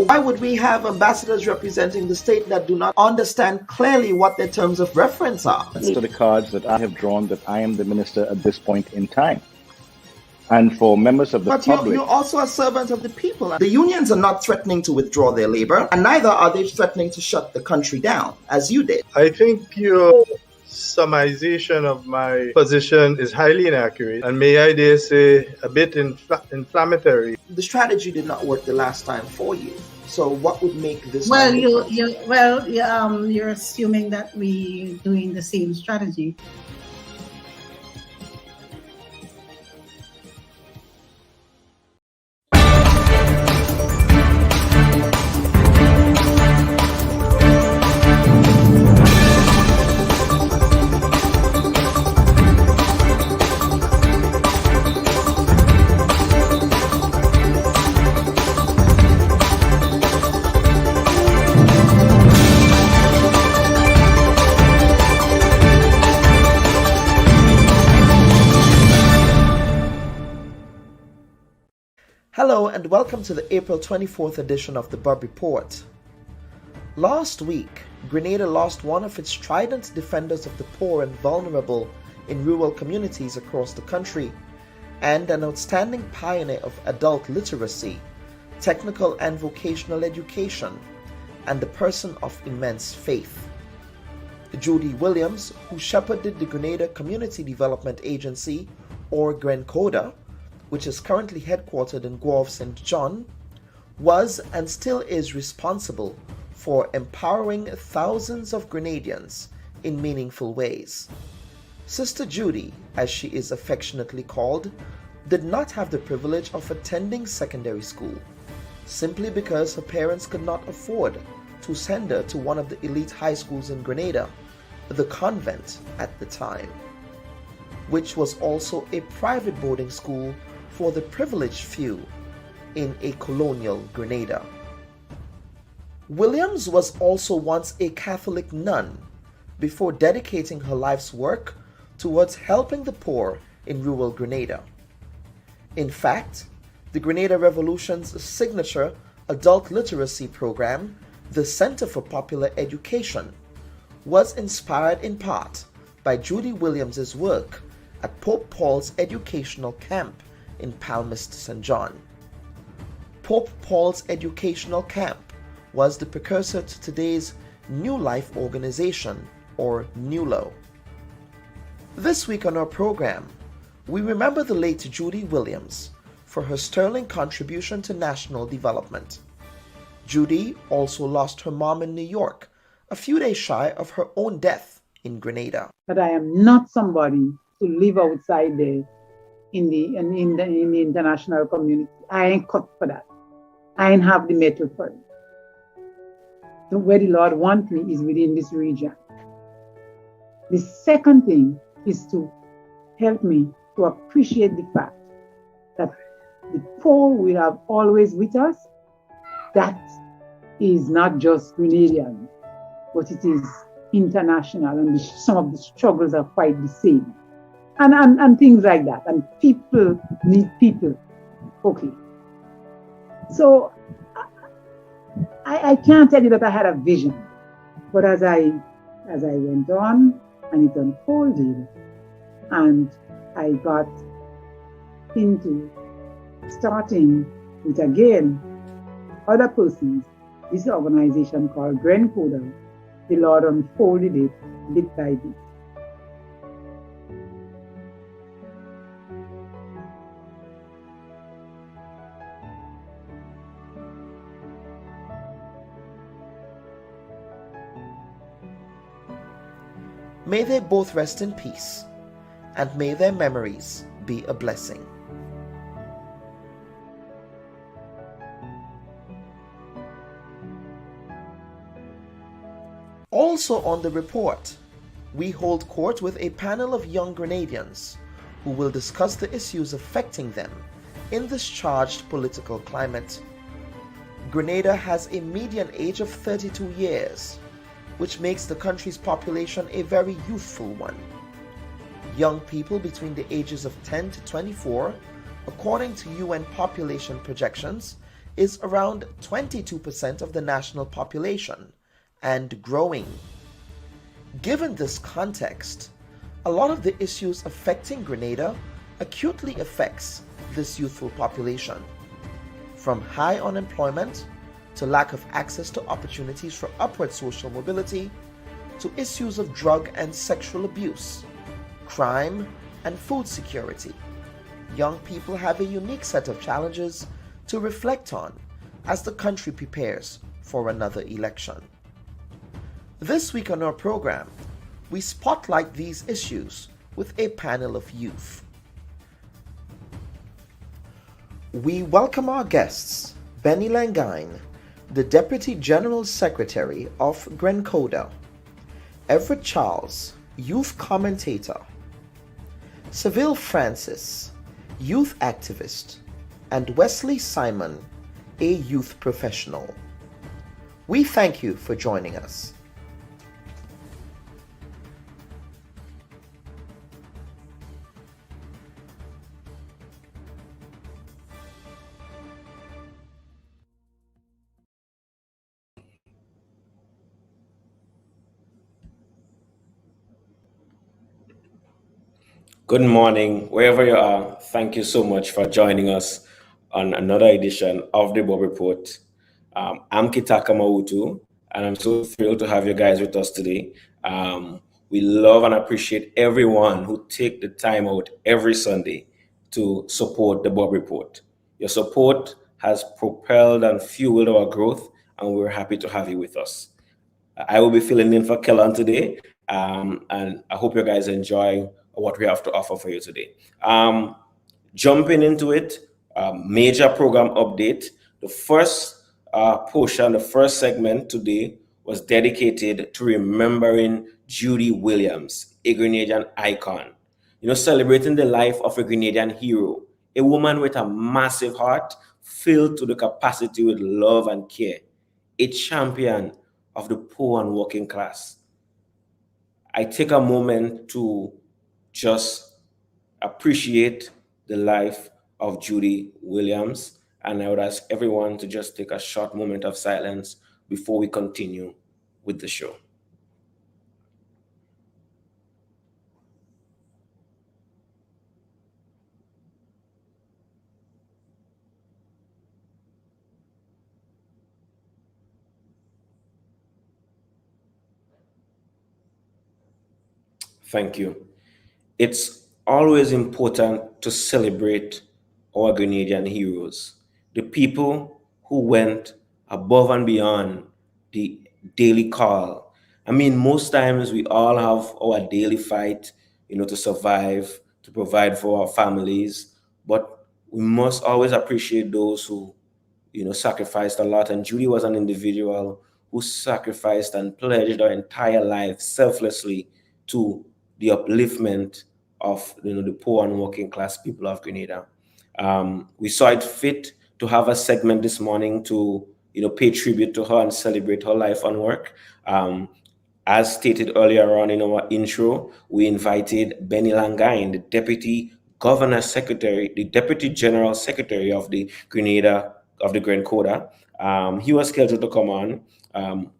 why would we have ambassadors representing the state that do not understand clearly what their terms of reference are? That's to the cards that I have drawn, that I am the minister at this point in time. And for members of the public... But you're also a servant of the people. The unions are not threatening to withdraw their labor, and neither are they threatening to shut the country down, as you did. I think your summarization of my position is highly inaccurate, and may I dare say a bit inflammatory. The strategy did not work the last time for you. So what would make this? Well, you're assuming that we're doing the same strategy. Hello and welcome to the April 24th edition of the Bubb Report. Last week, Grenada lost one of its strident defenders of the poor and vulnerable in rural communities across the country, and an outstanding pioneer of adult literacy, technical and vocational education, and a person of immense faith. Judy Williams, who shepherded the Grenada Community Development Agency, or Coda, which is currently headquartered in Guelph St. John, was and still is responsible for empowering thousands of Grenadians in meaningful ways. Sister Judy, as she is affectionately called, did not have the privilege of attending secondary school, simply because her parents could not afford to send her to one of the elite high schools in Grenada, the convent at the time, which was also a private boarding school for the privileged few in a colonial Grenada. Williams was also once a Catholic nun before dedicating her life's work towards helping the poor in rural Grenada. In fact, the Grenada Revolution's signature adult literacy program, the Center for Popular Education, was inspired in part by Judy Williams's work at Pope Paul's Educational Camp in Palmist, St. John. Pope Paul's Educational Camp was the precursor to today's New Life organization, or NULO. This week on our program, we remember the late Judy Williams for her sterling contribution to national development. Judy also lost her mom in New York, a few days shy of her own death in Grenada. But I am not somebody to live outside there in the international community. I ain't cut for that. I ain't have the metal for it. So where the Lord wants me is within this region. The second thing is to help me to appreciate the fact that the poor will have always with us. That is not just Grenadian, but it is international, and some of the struggles are quite the same. And things like that. And people need people. Okay. So I can't tell you that I had a vision, but as I went on and it unfolded, and I got into starting with again other persons, this organization called Coda, the Lord unfolded it bit by bit. May they both rest in peace, and may their memories be a blessing. Also on the report, we hold court with a panel of young Grenadians who will discuss the issues affecting them in this charged political climate. Grenada has a median age of 32 years, which makes the country's population a very youthful one. Young people between the ages of 10 to 24, according to UN population projections, is around 22% of the national population and growing. Given this context, a lot of the issues affecting Grenada acutely affects this youthful population, from high unemployment to lack of access to opportunities for upward social mobility, to issues of drug and sexual abuse, crime, and food security. Young people have a unique set of challenges to reflect on as the country prepares for another election. This week on our program, we spotlight these issues with a panel of youth. We welcome our guests, Benny Langine, the Deputy General Secretary of Coda, Everett Charles, Youth Commentator, Seville Francis, Youth Activist, and Wesley Simon, a Youth Professional. We thank you for joining us. Good morning, wherever you are. Thank you so much for joining us on another edition of the Bubb Report. I'm Kitaka Mautu, and I'm so thrilled to have you guys with us today. We love and appreciate everyone who take the time out every Sunday to support the Bubb Report. Your support has propelled and fueled our growth, and we're happy to have you with us. I will be filling in for Kellan today, and I hope you guys enjoy what we have to offer for you today. Jumping into it, major program update. The first portion, the first segment today was dedicated to remembering Judy Williams, a Grenadian icon. Celebrating the life of a Grenadian hero, a woman with a massive heart filled to the capacity with love and care, a champion of the poor and working class. I take a moment to just appreciate the life of Judy Williams, and I would ask everyone to just take a short moment of silence before we continue with the show. Thank you. It's always important to celebrate our Grenadian heroes, the people who went above and beyond the daily call. I mean, most times we all have our daily fight, to survive, to provide for our families, but we must always appreciate those who, sacrificed a lot. And Judy was an individual who sacrificed and pledged her entire life selflessly to the upliftment of the poor and working class people of Grenada. We saw it fit to have a segment this morning to pay tribute to her and celebrate her life and work. As stated earlier on in our intro, we invited Benny Langine, the Deputy Governor Secretary, the Deputy General Secretary of the Grenada, of the Coda. He was scheduled to come on.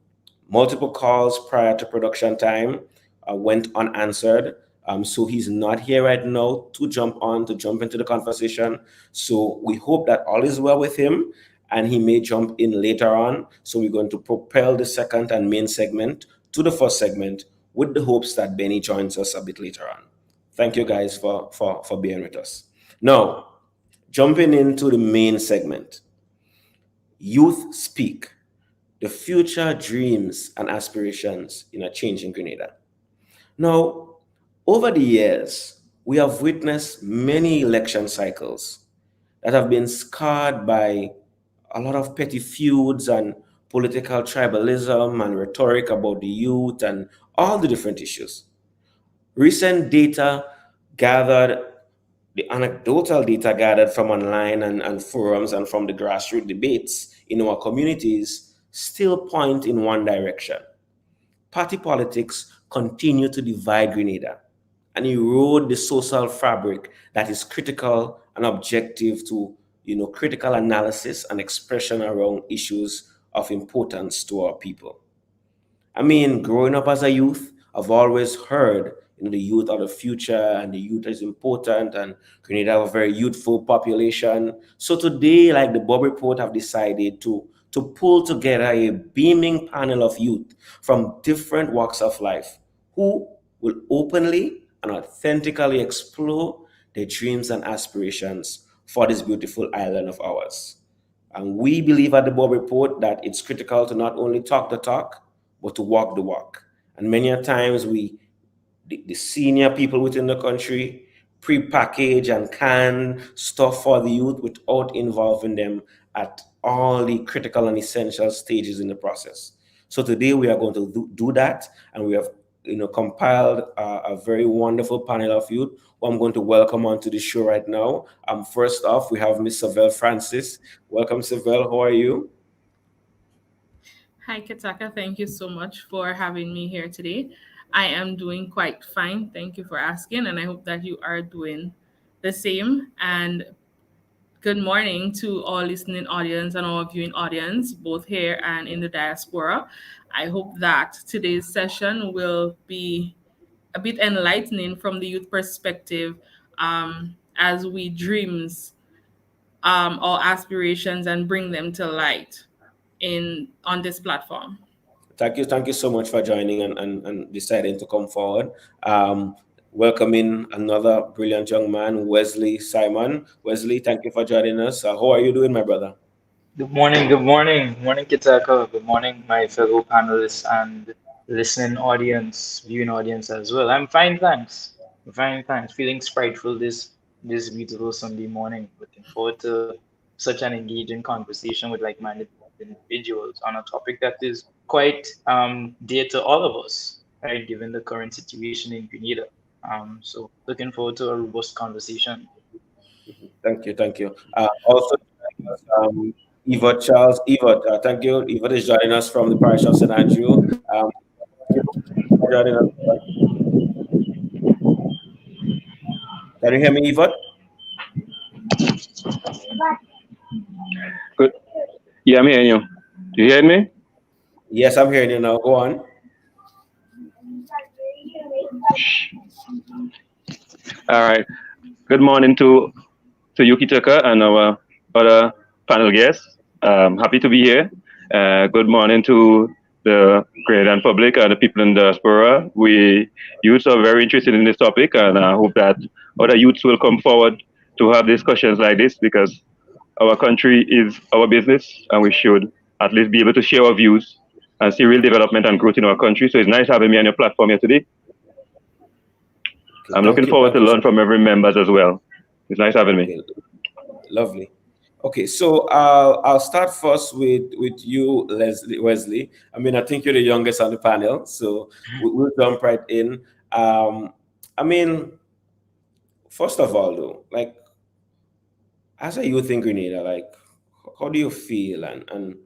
Multiple calls prior to production time went unanswered. So he's not here right now to jump into the conversation. So we hope that all is well with him and he may jump in later on. So we're going to propel the second and main segment to the first segment with the hopes that Benny joins us a bit later on. Thank you guys for being with us. Now, jumping into the main segment. Youth Speak, the future dreams and aspirations in a changing Grenada. Now, over the years, we have witnessed many election cycles that have been scarred by a lot of petty feuds and political tribalism and rhetoric about the youth and all the different issues. Recent data gathered, the anecdotal data gathered from online and forums and from the grassroots debates in our communities still point in one direction. Party politics continue to divide Grenada and erode the social fabric that is critical and objective to critical analysis and expression around issues of importance to our people. I mean, growing up as a youth, I've always heard, the youth are the future and the youth is important, and Grenada have a very youthful population. So today, like the Bubb Report have decided to pull together a beaming panel of youth from different walks of life who will openly and authentically explore their dreams and aspirations for this beautiful island of ours. And we believe at the Bubb Report that it's critical to not only talk the talk, but to walk the walk. And many a times the senior people within the country pre-package and can stuff for the youth without involving them at all the critical and essential stages in the process. So today we are going to do that, and we have compiled a very wonderful panel of youth who I'm going to welcome onto the show right now. First off, we have Miss Savelle Francis. Welcome, Savelle. How are you? Hi, Kitaka. Thank you so much for having me here today. I am doing quite fine. Thank you for asking, and I hope that you are doing the same. And good morning to all listening audience and our viewing audience, both here and in the diaspora. I hope that today's session will be a bit enlightening from the youth perspective, as we dreams our aspirations and bring them to light on this platform. Thank you so much for joining and deciding to come forward. Welcoming another brilliant young man, Wesley Simon. Wesley, thank you for joining us. How are you doing, my brother? Good morning, morning, Kitaka. Good morning, my fellow panelists and listening audience, viewing audience as well. I'm fine, thanks. Fine, thanks. Feeling spriteful this beautiful Sunday morning. Looking forward to such an engaging conversation with like-minded individuals on a topic that is quite dear to all of us, right? Given the current situation in Grenada. So looking forward to a robust conversation. Thank you. Also, Eva Charles. Eva, thank you. Eva is joining us from the parish of St. Andrew. Joining us. Can you hear me, Eva? Good. Yeah, I'm hearing you. Do you hear me? Yes, I'm hearing you now. Go on. All right. Good morning to Yuki Tucker and our other panel guests. Happy to be here. Good morning to the Grenadian public and the people in the diaspora. We youths are very interested in this topic, and I hope that other youths will come forward to have discussions like this, because our country is our business, and we should at least be able to share our views and see real development and growth in our country. So it's nice having me on your platform here today. I'm looking forward to learn from every members as well. It's nice having me. Lovely. Okay, so I'll start first with you, Wesley. I mean, I think you're the youngest on the panel, so we'll jump right in. I mean, first of all, though, like, as a youth in Grenada, like, how do you feel and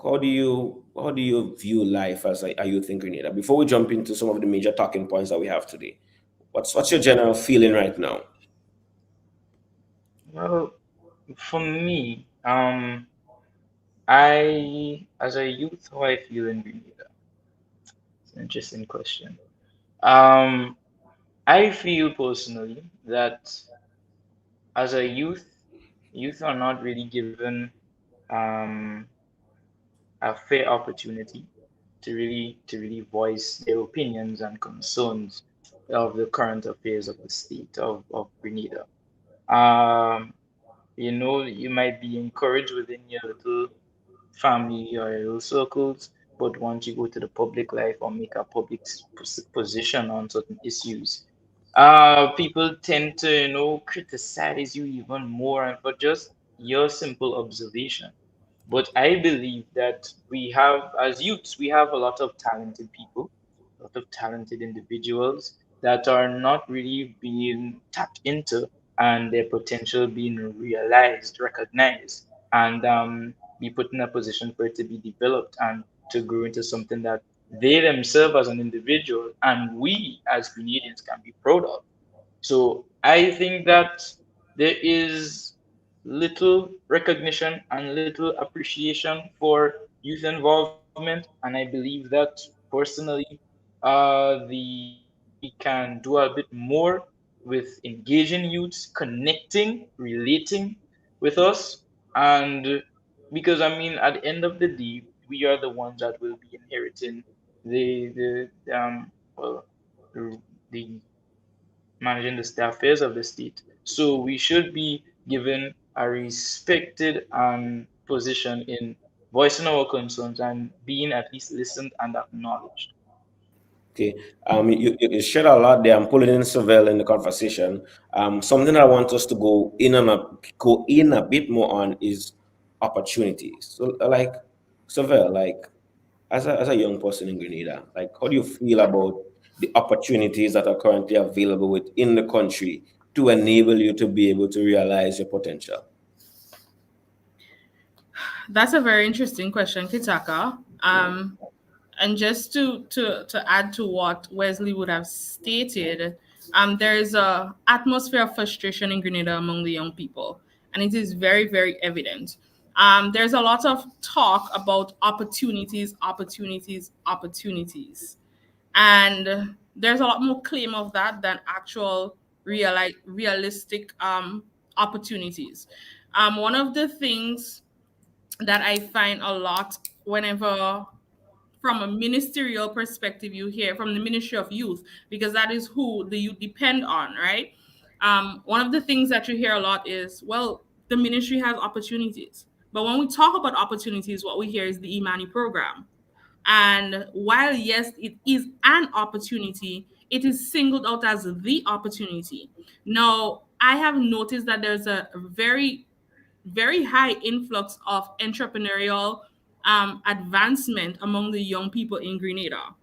how do you view life as a youth in Grenada? Before we jump into some of the major talking points that we have today, what's your general feeling right now? Well, for me, as a youth, how I feel in Grenada? It's an interesting question. I feel personally that as a youth are not really given a fair opportunity to really voice their opinions and concerns of the current affairs of the state of Grenada. You might be encouraged within your little family or your little circles, but once you go to the public life or make a public position on certain issues, people tend to criticize you even more and for just your simple observation. But I believe that we have, as youths, we have a lot of talented people, a lot of talented individuals that are not really being tapped into and their potential being realized, recognized, and be put in a position for it to be developed and to grow into something that they themselves as an individual and we as Grenadians can be proud of. So I think that there is little recognition and little appreciation for youth involvement, and I believe that personally, we can do a bit more with engaging youths, connecting, relating with us, and because I mean, at the end of the day, we are the ones that will be inheriting well the the managing the affairs of the state. So we should be given a respected position in voicing our concerns and being at least listened and acknowledged. Okay. You shared a lot there. I'm pulling in Savelle in the conversation. Something I want us to go in a bit more on is opportunities. So, like, Savelle, like, as a young person in Grenada, like, how do you feel about the opportunities that are currently available within the country to enable you to be able to realize your potential? That's a very interesting question, Kitaka. And just to add to what Wesley would have stated, there is a atmosphere of frustration in Grenada among the young people, and it is very, very evident. There's a lot of talk about opportunities, opportunities, opportunities, and there's a lot more claim of that than actual realistic opportunities. One of the things that I find a lot whenever from a ministerial perspective you hear from the Ministry of Youth, because that is who the youth depend on, right? One of the things that you hear a lot is, well, the ministry has opportunities. But when we talk about opportunities, what we hear is the Imani program. And while, yes, it is an opportunity, it is singled out as the opportunity. Now, I have noticed that there's a very, very high influx of entrepreneurial advancement among the young people in Grenada,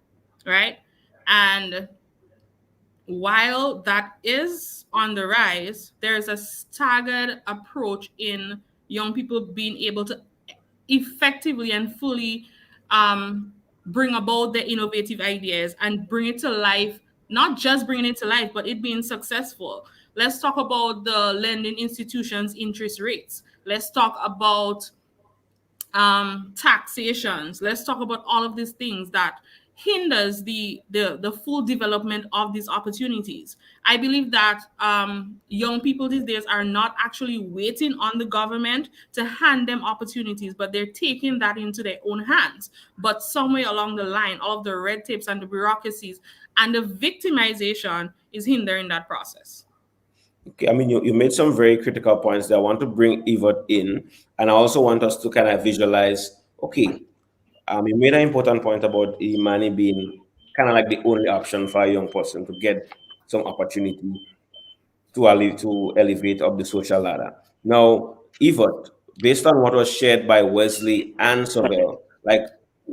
right? And while that is on the rise, there's a staggered approach in young people being able to effectively and fully bring about their innovative ideas and bring it to life, not just bringing it to life, but it being successful. Let's talk about the lending institutions' interest rates. Let's talk about taxations. Let's talk about all of these things that hinders the full development of these opportunities. I believe that young people these days are not actually waiting on the government to hand them opportunities, but they're taking that into their own hands. But somewhere along the line, all of the red tapes and the bureaucracies and the victimization is hindering that process. Okay, I mean, you made some very critical points that I want to bring Evert in, and I also want us to kind of visualize. Okay, you made an important point about money being kind of like the only option for a young person to get some opportunity to elevate up the social ladder. Now, Evert, based on what was shared by Wesley and Sobel, like,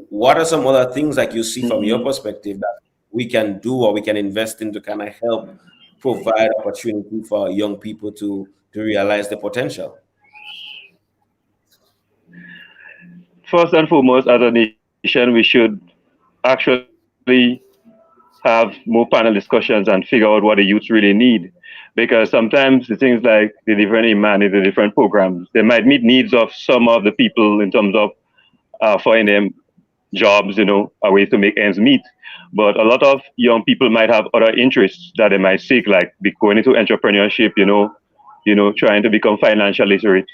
what are some other things like you see from your perspective that we can do or we can invest in to kind of help provide opportunity for young people to realize the potential? First and foremost, as a nation, we should actually have more panel discussions and figure out what the youth really need. Because sometimes the things like the different Imani, the different programs, they might meet needs of some of the people in terms of finding them jobs, a way to make ends meet. But a lot of young people might have other interests that they might seek, like going into entrepreneurship, trying to become financial literate,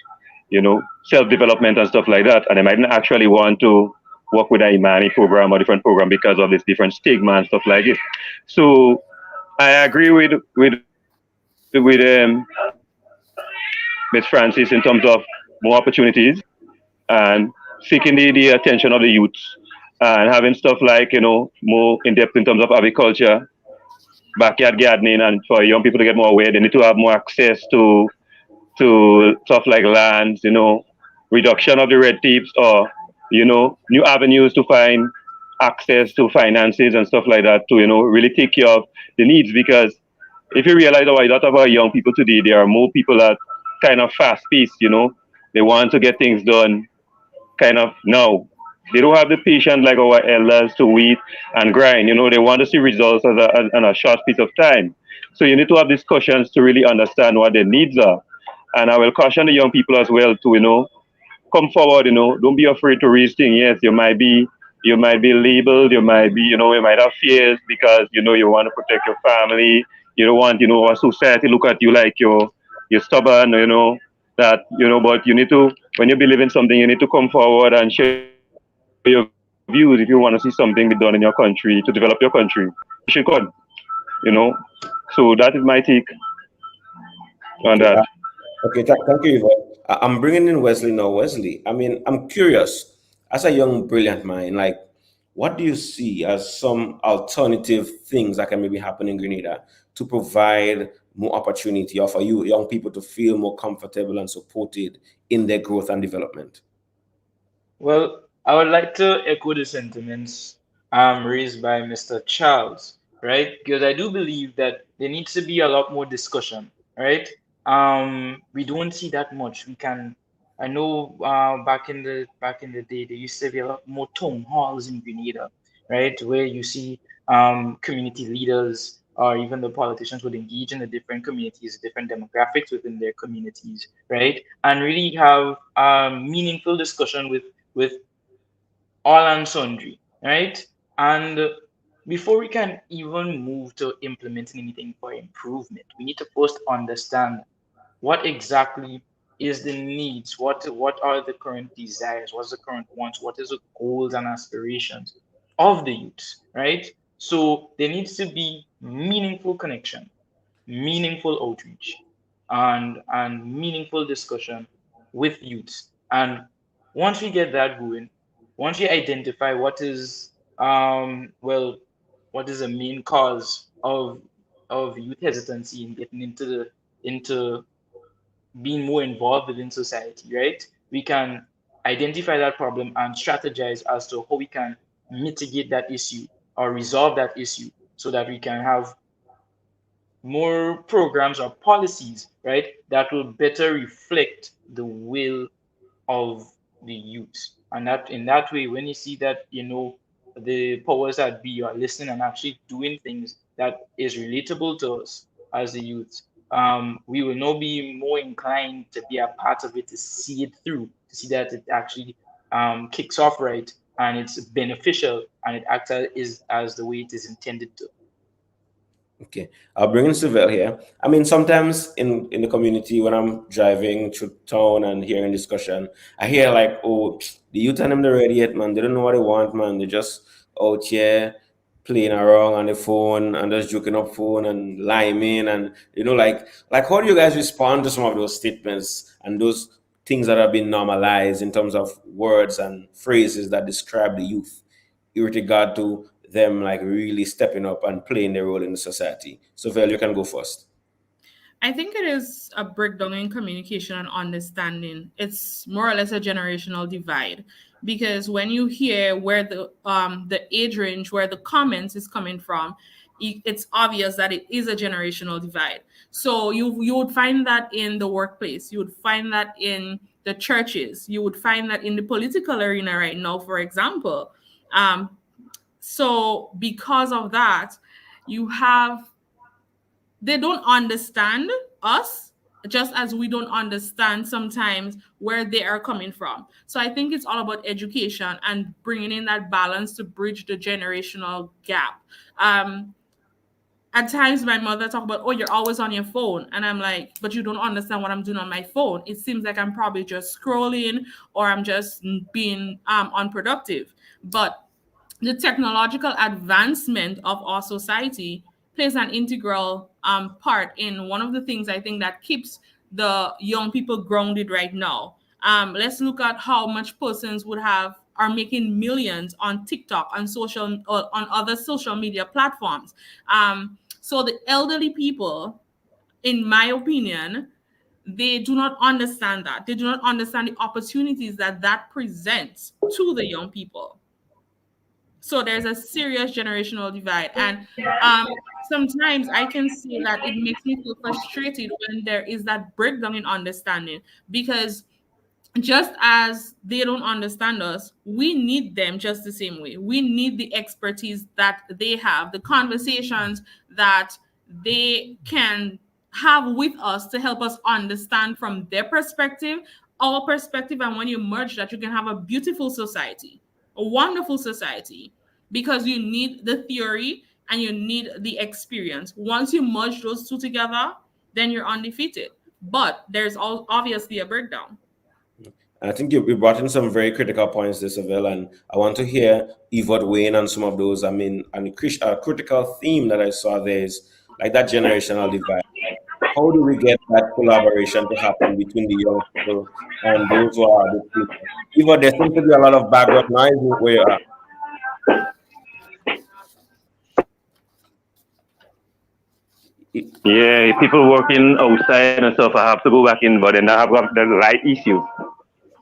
self-development and stuff like that. And they might not actually want to work with an Imani program or different program because of this different stigma and stuff like it. So I agree with Ms. Francis in terms of more opportunities and seeking the attention of the youth and having stuff like, more in-depth in terms of agriculture, backyard gardening, and for young people to get more aware, they need to have more access to stuff like lands, reduction of the red tapes or, new avenues to find access to finances and stuff like that to, really take care of the needs. Because if you realize a lot of our young people today, there are more people that kind of fast-paced, they want to get things done kind of now. They don't have the patience like our elders to wait and grind. They want to see results in a short piece of time. So you need to have discussions to really understand what their needs are. And I will caution the young people as well to, come forward, don't be afraid to raise things. Yes, you might be labeled, you might be, you might have fears because, you want to protect your family. You don't want, our society look at you like you're stubborn, that, but you need to, when you believe in something, you need to come forward and share your views if you want to see something be done in your country, to develop your country. You should come, you know. So that is my take on Okay. that. Thank you, Yvonne. I'm bringing in Wesley now. Wesley, I mean, I'm curious, as a young, brilliant mind, like, what do you see as some alternative things that can maybe happen in Grenada to provide more opportunity or for you young people to feel more comfortable and supported in their growth and development? Well, I would like to echo the sentiments raised by Mr. Charles, right? Because I do believe that there needs to be a lot more discussion, right? We don't see that much. I know back in the day there used to be a lot more town halls in Grenada, right? Where you see community leaders or even the politicians would engage in the different communities, different demographics within their communities, right? And really have meaningful discussion with all and sundry, right? And before we can even move to implementing anything for improvement, we need to first understand what exactly is the needs, what are the current desires, what's the current wants, what is the goals and aspirations of the youth, right? So there needs to be meaningful connection, meaningful outreach, and meaningful discussion with youths. And once we get that going, once we identify what is the main cause of youth hesitancy in getting into being more involved within society, right? We can identify that problem and strategize as to how we can mitigate that issue or resolve that issue so that we can have more programs or policies, right, that will better reflect the will of the youth. And that in that way, when you see that, the powers that be are listening and actually doing things that is relatable to us as the youth, we will now be more inclined to be a part of it, to see it through, to see that it actually kicks off right and it's beneficial and it acts as the way it is intended to. Okay, I'll bring in Sylvelle here. I mean, sometimes in the community when I'm driving through town and hearing discussion, I hear like, "Oh, the youth and them not ready yet, man. They don't know what they want, man. They just out here playing around on the phone and just joking up phone and liming and like how do you guys respond to some of those statements and those things that have been normalized in terms of words and phrases that describe the youth, in regard to them like really stepping up and playing their role in the society? So Vel, you can go first. I think it is a breakdown in communication and understanding. It's more or less a generational divide, because when you hear where the age range where the comments is coming from, it's obvious that it is a generational divide. So you would find that in the workplace, you would find that in the churches, you would find that in the political arena right now, for example. So because of that, they don't understand us, just as we don't understand sometimes where they are coming from. So I think it's all about education and bringing in that balance to bridge the generational gap. At times my mother talk about, "Oh, you're always on your phone," and I'm like, "But you don't understand what I'm doing on my phone. It seems like I'm probably just scrolling or I'm just being unproductive." But the technological advancement of our society plays an integral part in one of the things I think that keeps the young people grounded right now. Let's look at how much persons are making millions on TikTok, on other social media platforms. So the elderly people, in my opinion, they do not understand that. They do not understand the opportunities that presents to the young people. So there's a serious generational divide. And sometimes I can see that it makes me feel frustrated when there is that breakdown in understanding, because just as they don't understand us, we need them just the same way. We need the expertise that they have, the conversations that they can have with us to help us understand from their perspective, our perspective, and when you merge that, you can have a beautiful society, a wonderful society, because you need the theory and you need the experience. Once you merge those two together, then you're undefeated. But there's obviously a breakdown. I think you brought in some very critical points, Isabel, and I want to hear Yvette weigh in on some of those. I mean, and a critical theme that I saw there is like that generational divide. How do we get that collaboration to happen between the young people and those who are the future? Yvette, there seems to be a lot of background noise where you are. Yeah, people working outside and stuff. I have to go back in, but then I have got the right issue.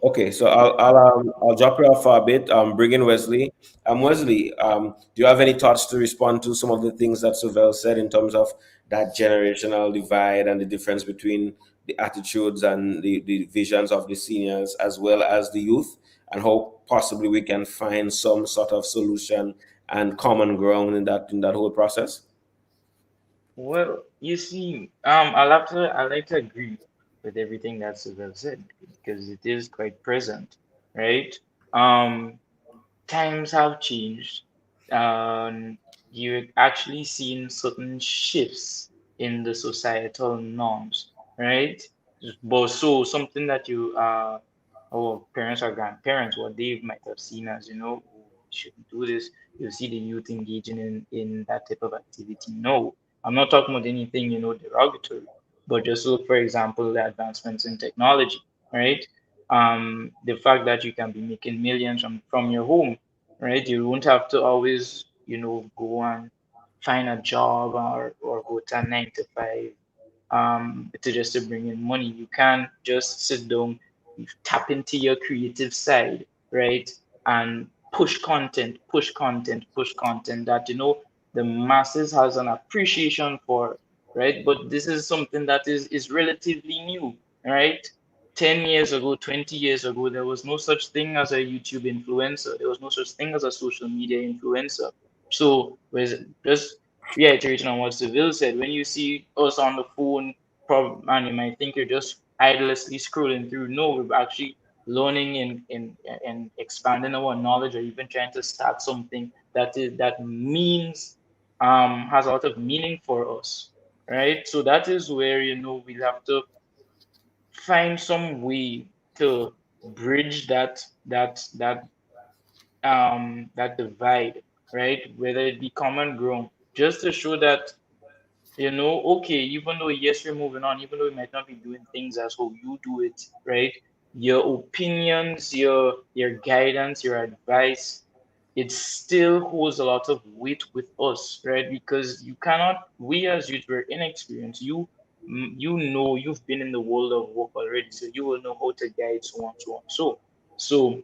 Okay, so I'll drop you off for a bit. Bring in Wesley. Wesley, do you have any thoughts to respond to some of the things that Suvelle said in terms of that generational divide and the difference between the attitudes and the visions of the seniors as well as the youth, and how possibly we can find some sort of solution and common ground in that whole process? Well, you see, I like to agree with everything that Sylvia said because it is quite present, right? Um, Times have changed. You're actually seeing certain shifts in the societal norms, right? But so something that our parents or grandparents, what they might have seen as, "Oh, we shouldn't do this." You see the youth engaging in that type of activity. No, I'm not talking about anything, derogatory, but just look, for example, the advancements in technology, right? The fact that you can be making millions from your home, right? You won't have to always, go and find a job or go to a 9 to 5 to just to bring in money. You can just sit down, tap into your creative side, right? And push content that the masses has an appreciation for, right? But this is something that is relatively new, right? 10 years ago, 20 years ago, there was no such thing as a YouTube influencer. There was no such thing as a social media influencer. So, just reiterating on what Seville said, when you see us on the phone, and you might think you're just idlessly scrolling through. No, we're actually learning and expanding our knowledge, or even trying to start something that means has a lot of meaning for us, right? So that is where we'll have to find some way to bridge that divide, right? Whether it be common ground, just to show that okay, even though yes, we're moving on, even though we might not be doing things as how you do it, right? Your opinions, your guidance, your advice, it still holds a lot of weight with us, right? Because we as youth, we're inexperienced. You've been in the world of work already, so you will know how to guide, so on, so on. So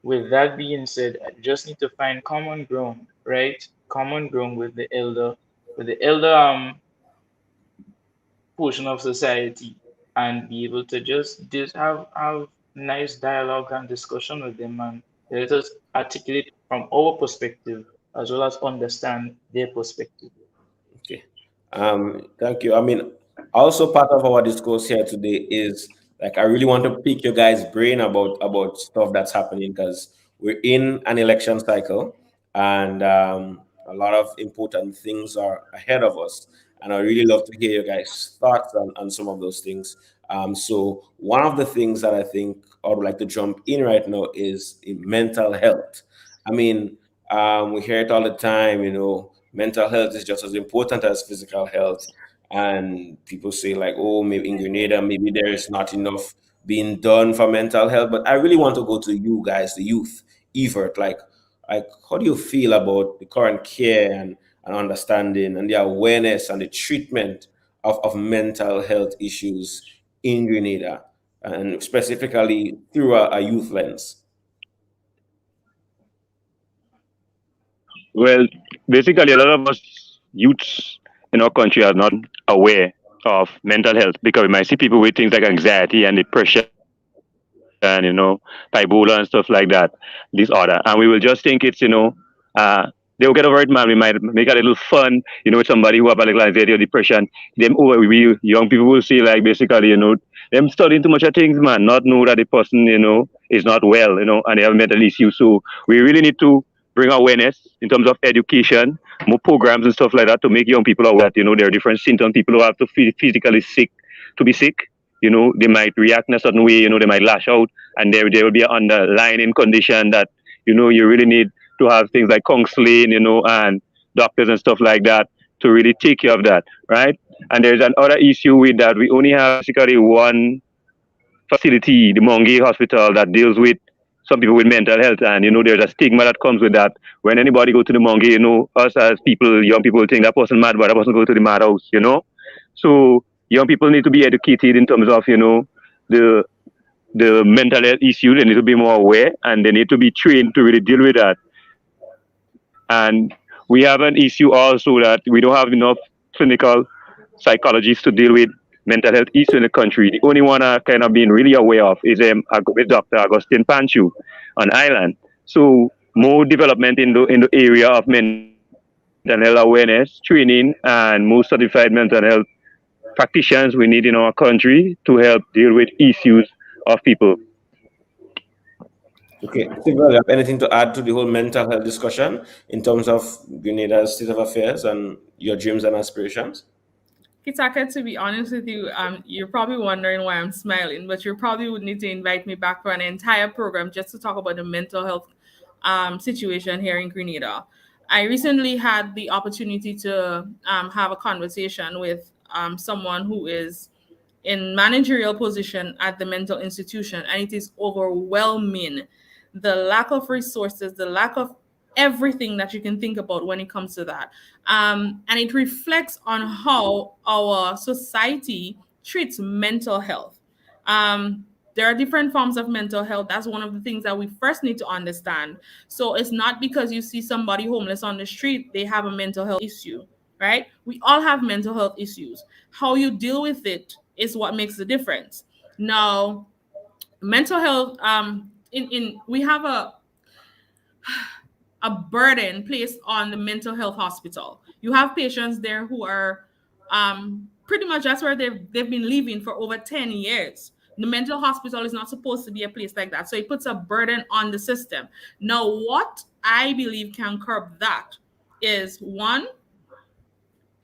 with that being said, I just need to find common ground, right? Common ground with the elder portion of society, and be able to just have nice dialogue and discussion with them, and let us articulate from our perspective as well as understand their perspective. Okay. Thank you. I mean, also part of our discourse here today is like I really want to pick your guys' brain about stuff that's happening because we're in an election cycle and a lot of important things are ahead of us. And I really love to hear your guys' thoughts on some of those things. So one of the things that I think I would like to jump in right now is in mental health. I mean, we hear it all the time, mental health is just as important as physical health. And people say, like, oh, maybe in Grenada, maybe there is not enough being done for mental health. But I really want to go to you guys, the youth, Evert. Like, how do you feel about the current care and understanding and the awareness and the treatment of mental health issues in Grenada, and specifically through a youth lens? Well, basically, a lot of us youths in our country are not aware of mental health because we might see people with things like anxiety and depression and bipolar and stuff like that, disorder, and we will just think it's uh, they'll get over it, man. We might make a little fun, with somebody who have a little anxiety or depression. Them we young people will see like basically, them studying too much of things, man, not know that the person, is not well, and they have mental issues. So we really need to bring awareness in terms of education, more programs and stuff like that to make young people aware that, there are different symptoms. People who have to feel physically sick to be sick, they might react in a certain way, they might lash out, and there will be an underlying condition that, you really need to have things like counseling, and doctors and stuff like that to really take care of that, right? And there's another issue with that. We only have basically one facility, the Monge Hospital, that deals with some people with mental health, and there's a stigma that comes with that. When anybody go to the Monge, us as people, young people think that person mad, but that person go to the madhouse, So young people need to be educated in terms of, the mental health issue. They need to be more aware, and they need to be trained to really deal with that. And we have an issue also that we don't have enough clinical psychologists to deal with mental health issues in the country. The only one I kind of been really aware of is Dr. Augustine Panchu on Island. So more development in the area of mental health awareness, training, and more certified mental health practitioners we need in our country to help deal with issues of people. Okay, Sylvia, you have anything to add to the whole mental health discussion in terms of Grenada's state of affairs and your dreams and aspirations? Kitaka, to be honest with you, you're probably wondering why I'm smiling, but you probably would need to invite me back for an entire program just to talk about the mental health situation here in Grenada. I recently had the opportunity to have a conversation with someone who is in managerial position at the mental institution, and it is overwhelming. The lack of resources, the lack of everything that you can think about when it comes to that. And it reflects on how our society treats mental health. There are different forms of mental health. That's one of the things that we first need to understand. So it's not because you see somebody homeless on the street, they have a mental health issue, right? We all have mental health issues. How you deal with it is what makes the difference. Now, mental health, we have a burden placed on the mental health hospital. You have patients there who are pretty much that's where they've been living for over 10 years. The mental hospital is not supposed to be a place like that. So it puts a burden on the system. Now, what I believe can curb that is one,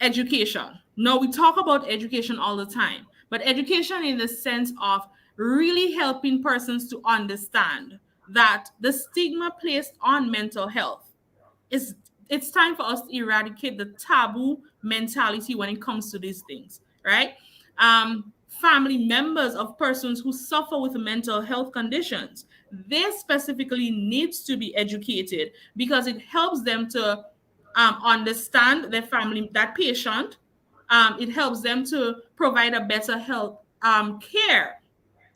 education. Now, we talk about education all the time, but education in the sense of really helping persons to understand that the stigma placed on mental health it's time for us to eradicate the taboo mentality when it comes to these things, right? Family members of persons who suffer with mental health conditions, they specifically needs to be educated because it helps them to understand their family, that patient. It helps them to provide a better health care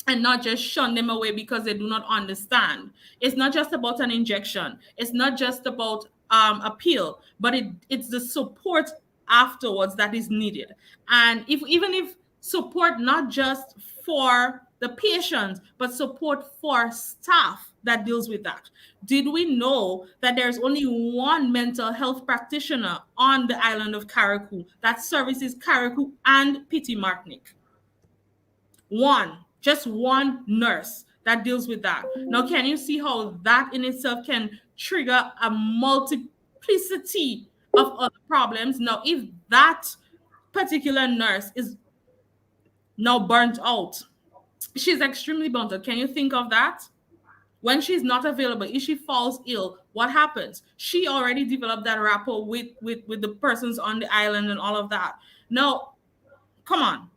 and not just shun them away because they do not understand. It's not just about an injection. It's not just about a pill, but it's the support afterwards that is needed. And even if support not just for the patient, but support for staff that deals with that. Did we know that there's only one mental health practitioner on the island of Carriacou that services Carriacou and Petit Martinique? Just one nurse that deals with that. Now, can you see how that in itself can trigger a multiplicity of other problems? Now, if that particular nurse is now burnt out, she's extremely burnt out. Can you think of that? When she's not available, if she falls ill, what happens? She already developed that rapport with the persons on the island and all of that. Now, come on.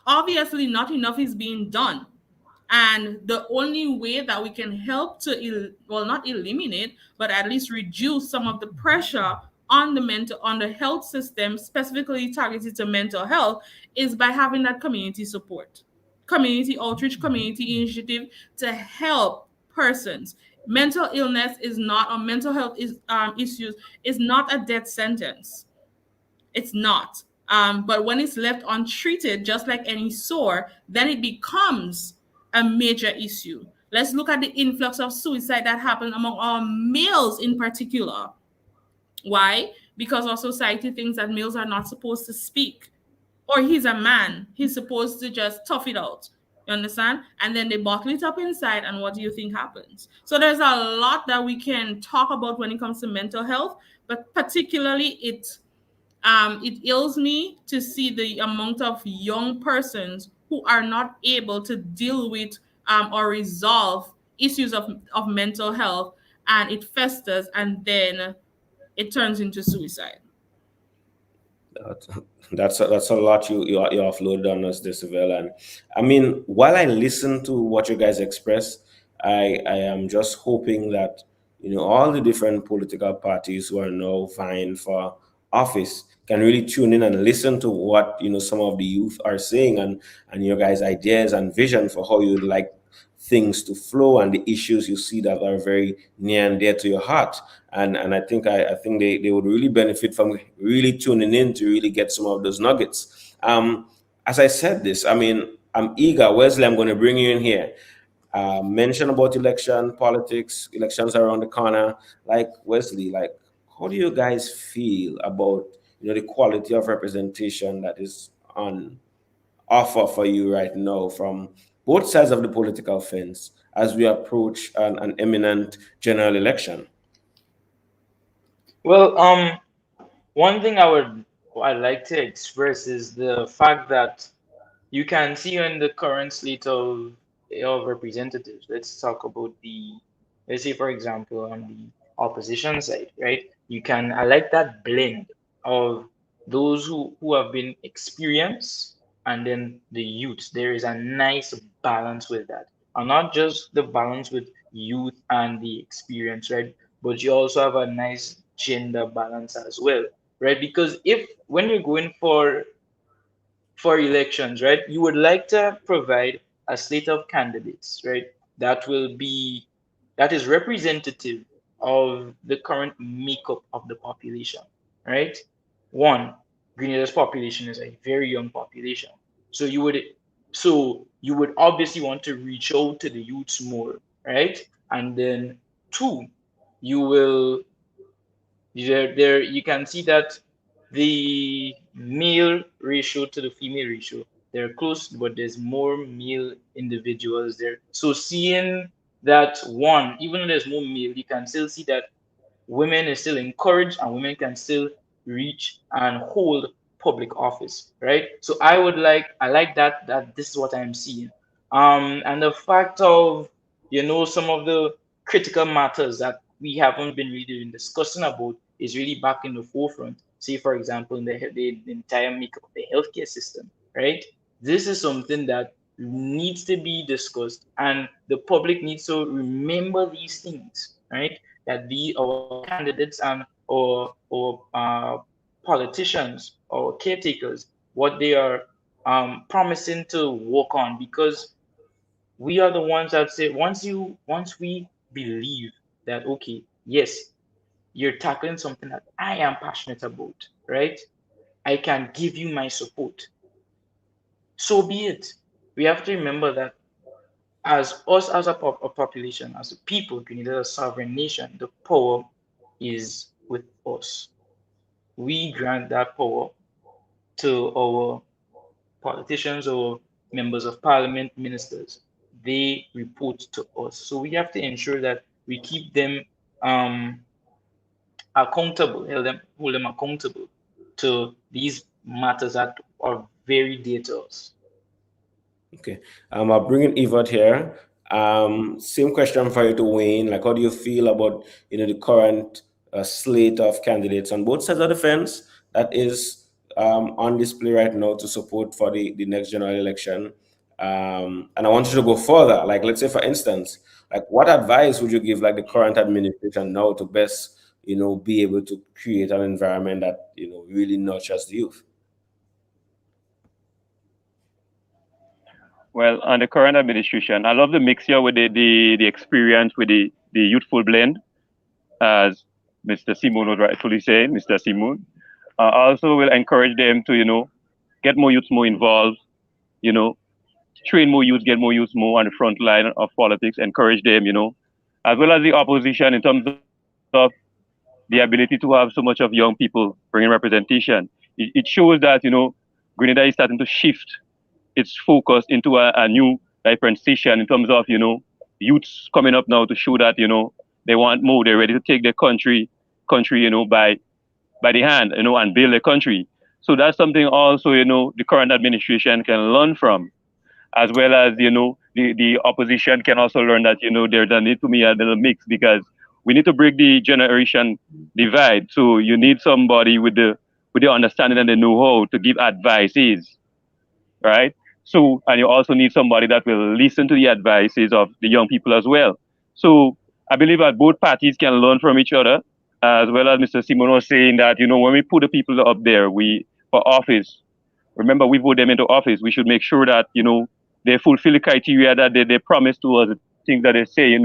Obviously, not enough is being done. And the only way that we can help to, not eliminate, but at least reduce some of the pressure on the health system, specifically targeted to mental health, is by having that community support, community outreach, community initiative to help persons. Mental illness is not, or mental health issues is not a death sentence. It's not. But when it's left untreated, just like any sore, then it becomes a major issue. Let's look at the influx of suicide that happened among our males in particular. Why? Because our society thinks that males are not supposed to speak. Or he's a man. He's supposed to just tough it out. You understand? And then they bottle it up inside, and what do you think happens? So there's a lot that we can talk about when it comes to mental health, but particularly it ails me to see the amount of young persons who are not able to deal with or resolve issues of mental health, and it festers and then it turns into suicide. That's a lot you offloaded on us, Decibel. And I mean, while I listen to what you guys express, I am just hoping that all the different political parties who are now vying for office can really tune in and listen to what some of the youth are saying, and your guys' ideas and vision for how you'd like things to flow, and the issues you see that are very near and dear to your heart. And I think they would really benefit from really tuning in to really get some of those nuggets. As I said this, I mean, I'm eager. Wesley, I'm going to bring you in here. Mention about election politics. Elections are around the corner. Like, Wesley, like, how do you guys feel about the quality of representation that is on offer for you right now from both sides of the political fence as we approach an imminent general election? Well, one thing I'd like to express is the fact that you can see in the current slate of representatives. Let's talk about let's say, for example, on the opposition side, right? I like that blend of those who have been experienced and then the youth. There is a nice balance with that. And not just the balance with youth and the experience, right? But you also have a nice gender balance as well, right? Because if when you're going for elections, right, you would like to provide a slate of candidates, right, that is representative of the current makeup of the population, right? One, Grenada's population is a very young population, so you would obviously want to reach out to the youths more, right? And then two, you will there you can see that the male ratio to the female ratio, they're close, but there's more male individuals there. So seeing that, one, even though there's more male, you can still see that women is still encouraged and women can still reach and hold public office, right? So I like that this is what I'm seeing. And the fact of some of the critical matters that we haven't been really discussing about is really back in the forefront. Say, for example, in the entire makeup of the healthcare system, right? This is something that needs to be discussed, and the public needs to remember these things, right? That our candidates and or politicians or caretakers, what they are promising to work on, because we are the ones that say once we believe that, okay, yes, you're tackling something that I am passionate about, right? I can give you my support. So be it. We have to remember that as us, as a population, as a people, Grenada, a sovereign nation, the power is with us. We grant that power to our politicians or members of parliament, ministers. They report to us. So we have to ensure that we keep them accountable, hold them accountable to these matters that are very dear to us. Okay. I'll bring in Evert here. Same question for you to Wayne. Like, how do you feel about the current slate of candidates on both sides of the fence that is on display right now to support for the next general election? And I want you to go further. Like, let's say, for instance, like, what advice would you give like the current administration now to best be able to create an environment that really nurtures the youth? Well, on the current administration, I love the mixture with the experience with the youthful blend, as Mr. Simon would rightfully say, Mr. Simon. I also will encourage them to, get more youths more involved, train more youths, get more youths more on the front line of politics, encourage them, as well as the opposition in terms of the ability to have so much of young people bringing representation. It shows that, Grenada is starting to shift its focus into a new differentiation in terms of, youths coming up now to show that, they want more. They're ready to take their country, by the hand, and build a country. So that's something also, the current administration can learn from, as well as, the opposition can also learn that, there need to be a little mix, because we need to break the generation divide. So you need somebody with the understanding and the know-how to give advices, right? So, and you also need somebody that will listen to the advices of the young people as well. So I believe that both parties can learn from each other, as well as Mr. Simon was saying that, when we put the people up there, for office, remember, we vote them into office. We should make sure that, they fulfill the criteria that they promise to us, the things that they say,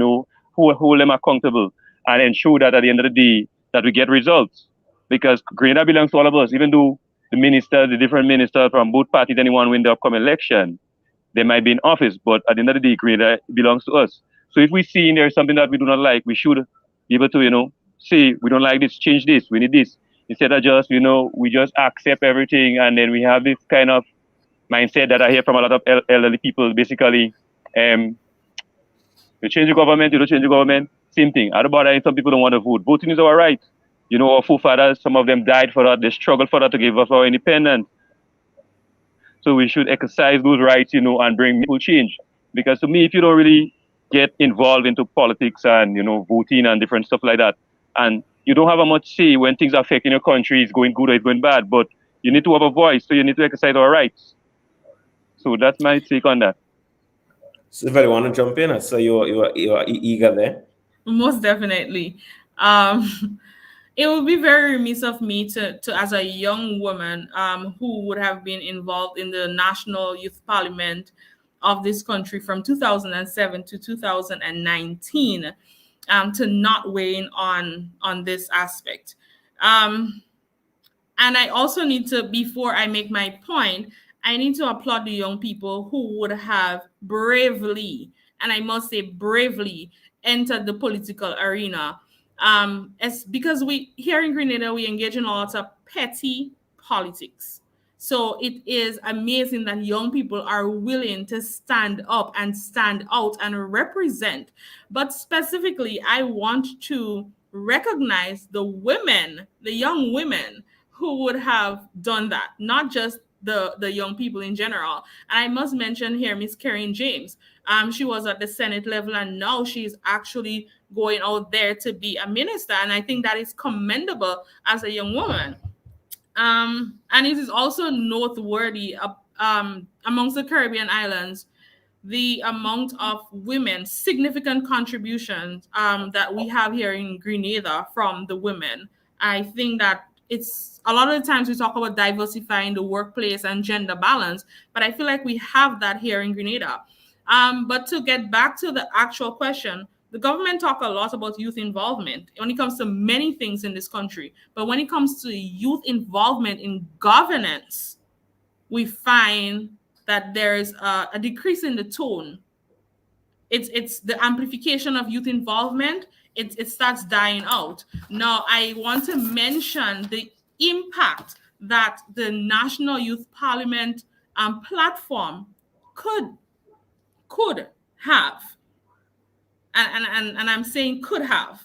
hold them accountable, and ensure that at the end of the day, that we get results. Because Grenada belongs to all of us, even though the different ministers from both parties, anyone win the upcoming election, they might be in office, but at the end of the day, Grenada belongs to us. So if we see there's something that we do not like, we should be able to, say, we don't like this, change this, we need this. Instead of just, we just accept everything, and then we have this kind of mindset that I hear from a lot of elderly people, basically, you change the government, you don't change the government, same thing. At about that, some people don't want to vote. Voting is our right. Our forefathers, some of them died for that, they struggled for that to give us our independence. So we should exercise those rights, and bring meaningful change. Because to me, if you don't really get involved into politics and, voting and different stuff like that, and you don't have a much say when things are affecting your country, it's going good or it's going bad, but you need to have a voice, so you need to exercise our rights. So that's my take on that. Sylvia, you want to jump in? I saw you're eager there. Most definitely. It would be very remiss of me to as a young woman who would have been involved in the National Youth Parliament of this country from 2007 to 2019 to not weigh in on this aspect. And I also need to, before I make my point, I need to applaud the young people who would have bravely, and I must say bravely, entered the political arena. It's because we here in Grenada, we engage in a lot of petty politics. So it is amazing that young people are willing to stand up and stand out and represent. But specifically, I want to recognize the women, the young women who would have done that, not just the young people in general. And I must mention here Miss Karen James. She was at the Senate level, and now she's actually going out there to be a minister. And I think that is commendable as a young woman. And it is also noteworthy amongst the Caribbean islands, the amount of women, significant contributions that we have here in Grenada from the women. I think that it's a lot of the times we talk about diversifying the workplace and gender balance, but I feel like we have that here in Grenada. But to get back to the actual question, the government talk a lot about youth involvement when it comes to many things in this country. But when it comes to youth involvement in governance, we find that there's a decrease in the tone. It's the amplification of youth involvement. It starts dying out. Now, I want to mention the impact that the National Youth Parliament platform could have. And I'm saying could have.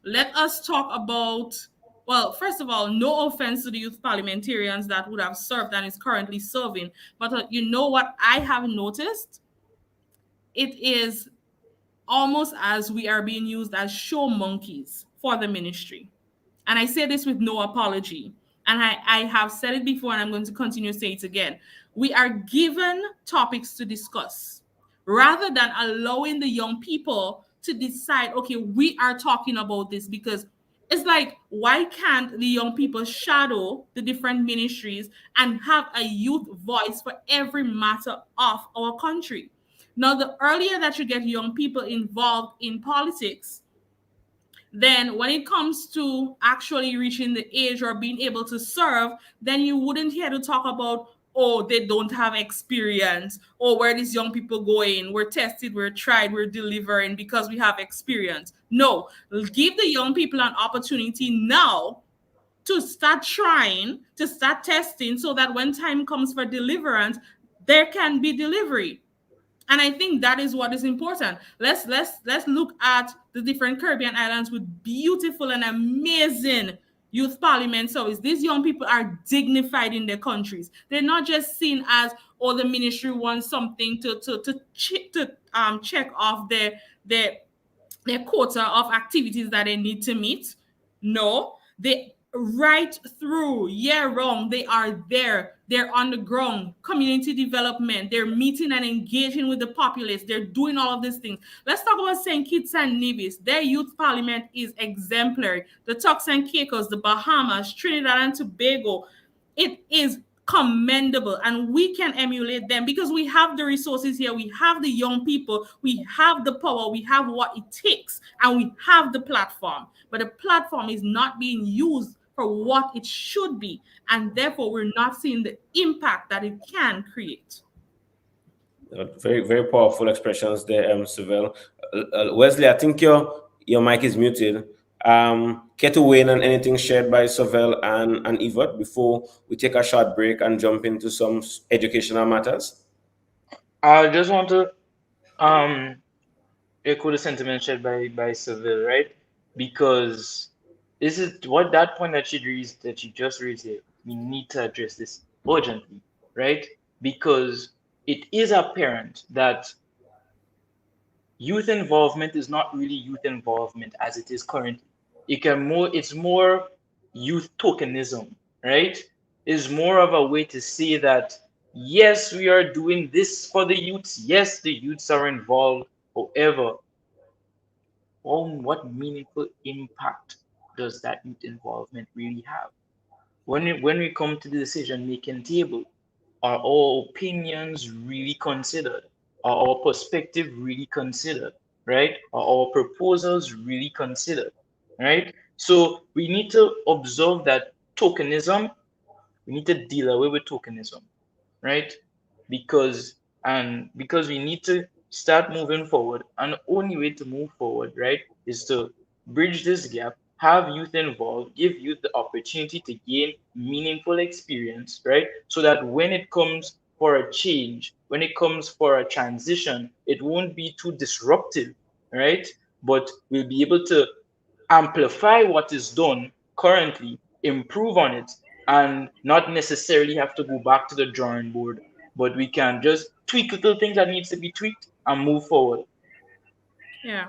Let us talk about, well, first of all, no offense to the youth parliamentarians that would have served and is currently serving. But you know what I have noticed? It is almost as we are being used as show monkeys for the ministry. And I say this with no apology. And I have said it before, and I'm going to continue to say it again. We are given topics to discuss rather than allowing the young people to decide, okay, we are talking about this, because it's like, why can't the young people shadow the different ministries and have a youth voice for every matter of our country? Now, the earlier that you get young people involved in politics, then when it comes to actually reaching the age or being able to serve, then you wouldn't hear to talk about oh, they don't have experience, or where these young people going, we're tested, we're tried, we're delivering because we have experience. No, give the young people an opportunity now to start trying, to start testing, so that when time comes for deliverance, there can be delivery. And I think that is what is important. Let's look at the different Caribbean islands with beautiful and amazing youth parliament service. These young people are dignified in their countries. They're not just seen as, oh, the ministry wants something to check off their quota of activities that they need to meet. No, they right through year round, they are there. They're on the ground, community development. They're meeting and engaging with the populace. They're doing all of these things. Let's talk about St. Kitts and Nevis. Their youth parliament is exemplary. The Turks and Caicos, the Bahamas, Trinidad and Tobago. It is commendable, and we can emulate them because we have the resources here. We have the young people, we have the power, we have what it takes, and we have the platform. But the platform is not being used for what it should be, and therefore we're not seeing the impact that it can create. Very, very powerful expressions there, Sylvelle. Wesley, I think your mic is muted. Care to weigh in on anything shared by Sylvelle and Yvette before we take a short break and jump into some educational matters? I just want to echo the sentiment shared by Sylvelle, right? Because this is what that point that she just raised here. We need to address this urgently, right? Because it is apparent that youth involvement is not really youth involvement as it is currently. It's more youth tokenism, right? It's more of a way to say that, yes, we are doing this for the youths. Yes, the youths are involved. However, what meaningful impact does that youth involvement really have? When we come to the decision-making table, are our opinions really considered? Are our perspective really considered, right? Are our proposals really considered, right? So we need to observe that tokenism, we need to deal away with tokenism, right? Because we need to start moving forward, and the only way to move forward, right, is to bridge this gap, have youth involved, give youth the opportunity to gain meaningful experience, right? So that when it comes for a change, when it comes for a transition, it won't be too disruptive, right? But we'll be able to amplify what is done currently, improve on it, and not necessarily have to go back to the drawing board, but we can just tweak little things that needs to be tweaked and move forward. Yeah.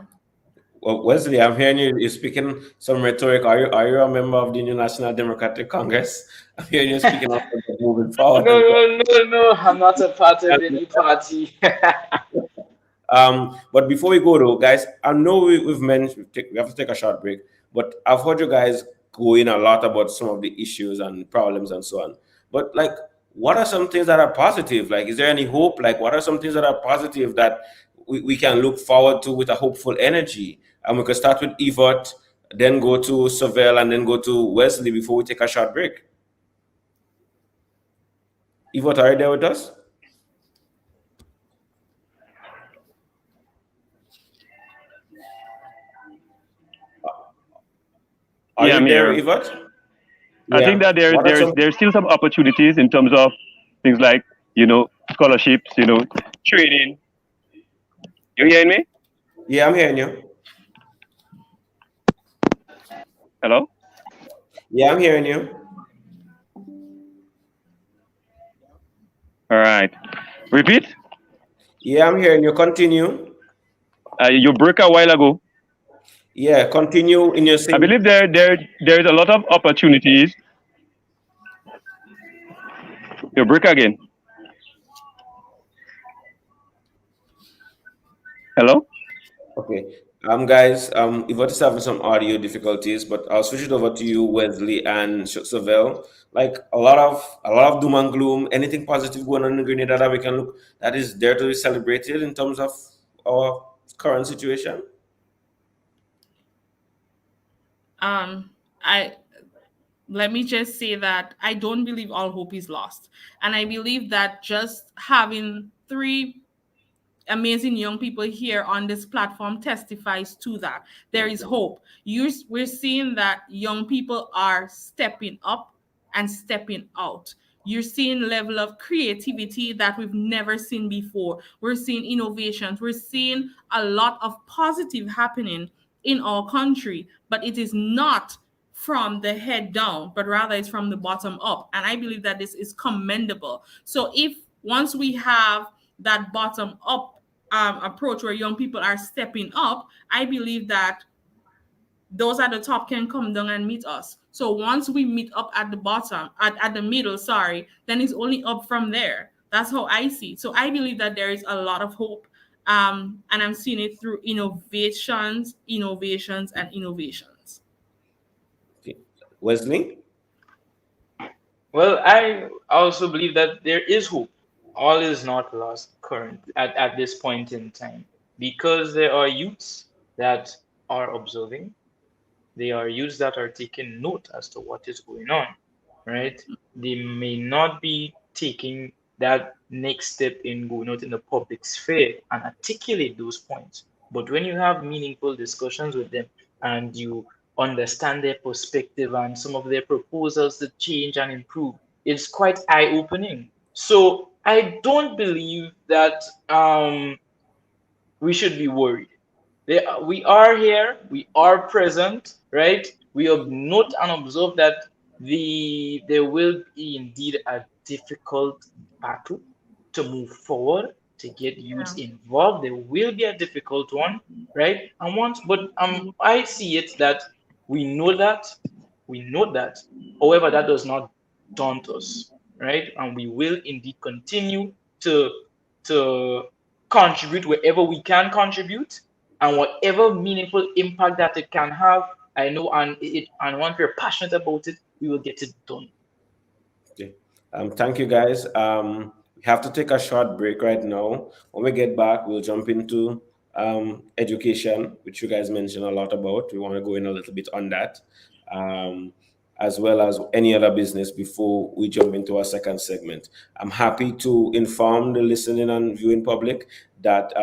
Well, Wesley, I'm hearing you're speaking some rhetoric. Are you a member of the New National Democratic Congress? I'm hearing you speaking of moving forward. No, I'm not a part of any party. But before we go though, guys, I know we've mentioned we have to take a short break, but I've heard you guys go in a lot about some of the issues and problems and so on. But like, what are some things that are positive? Like, is there any hope? Like, what are some things that are positive that we can look forward to with a hopeful energy? And we can start with Yvette, then go to Sylvelle, and then go to Wesley before we take a short break. Yvette, are you there with us? Are you there, Yvette? I think that there's still some opportunities in terms of things like, scholarships, training. You hearing me? Yeah, I'm hearing you. Hello? Yeah, I'm hearing you. All right. Repeat? Yeah, I'm hearing you. Continue. You broke a while ago. Yeah, continue in your same. I believe there's a lot of opportunities. You break again. Hello? Okay. Guys, Yvette is having some audio difficulties, but I'll switch it over to you, Wesley and Sylvelle. Like a lot of doom and gloom. Anything positive going on in Grenada that we can look that is there to be celebrated in terms of our current situation? let me just say that I don't believe all hope is lost. And I believe that just having 3 amazing young people here on this platform testifies to that. There is hope. We're seeing that young people are stepping up and stepping out. You're seeing level of creativity that we've never seen before. We're seeing innovations. We're seeing a lot of positive happening in our country, but it is not from the head down, but rather it's from the bottom up. And I believe that this is commendable. So if once we have that bottom up approach where young people are stepping up, I believe that those at the top can come down and meet us. So once we meet up at the bottom, at the middle, then it's only up from there. That's how I see it. So I believe that there is a lot of hope. And I'm seeing it through innovations. Okay. Wesley? Well, I also believe that there is hope. All is not lost at this point in time, because there are youths that are observing. There are youths that are taking note as to what is going on, right? They may not be taking that next step in going out in the public sphere and articulate those points. But when you have meaningful discussions with them and you understand their perspective and some of their proposals to change and improve, it's quite eye-opening. So I don't believe that we should be worried. We are here, we are present, right? We note and observe that there will be indeed a difficult battle to move forward, to get youths involved. There will be a difficult one, right? But I see it that we know that. However, that does not daunt us, right? And we will indeed continue to contribute wherever we can contribute, and whatever meaningful impact that it can have, I know, and once we're passionate about it, we will get it done. Okay. Thank you, guys. We have to take a short break right now. When we get back, we'll jump into education, which you guys mentioned a lot about. We want to go in a little bit on that, as well as any other business before we jump into our second segment. I'm happy to inform the listening and viewing public that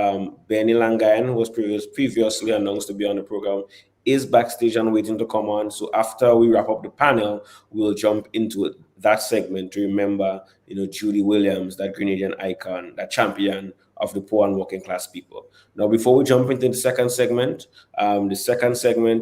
Benny Langayan, who was previously announced to be on the program, is backstage and waiting to come on. So after we wrap up the panel, we'll jump into that segment to remember, Judy Williams, that Grenadian icon, that champion of the poor and working class people. Now, before we jump into the second segment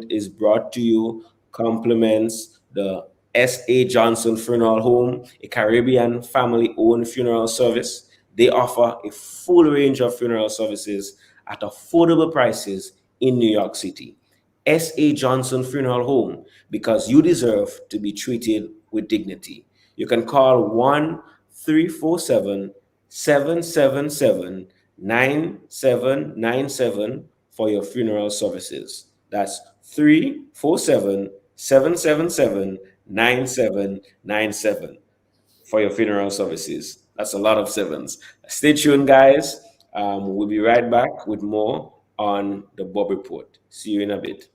is brought to you, compliments the S.A. Johnson Funeral Home, a Caribbean family-owned funeral service. They offer a full range of funeral services at affordable prices in New York City. S.A. Johnson Funeral Home, because you deserve to be treated with dignity. You can call 1-347-777-9797 for your funeral services. That's 347-777-9797 for your funeral services. That's a lot of sevens. Stay tuned, guys. We'll be right back with more on the Bubb Report. See you in a bit.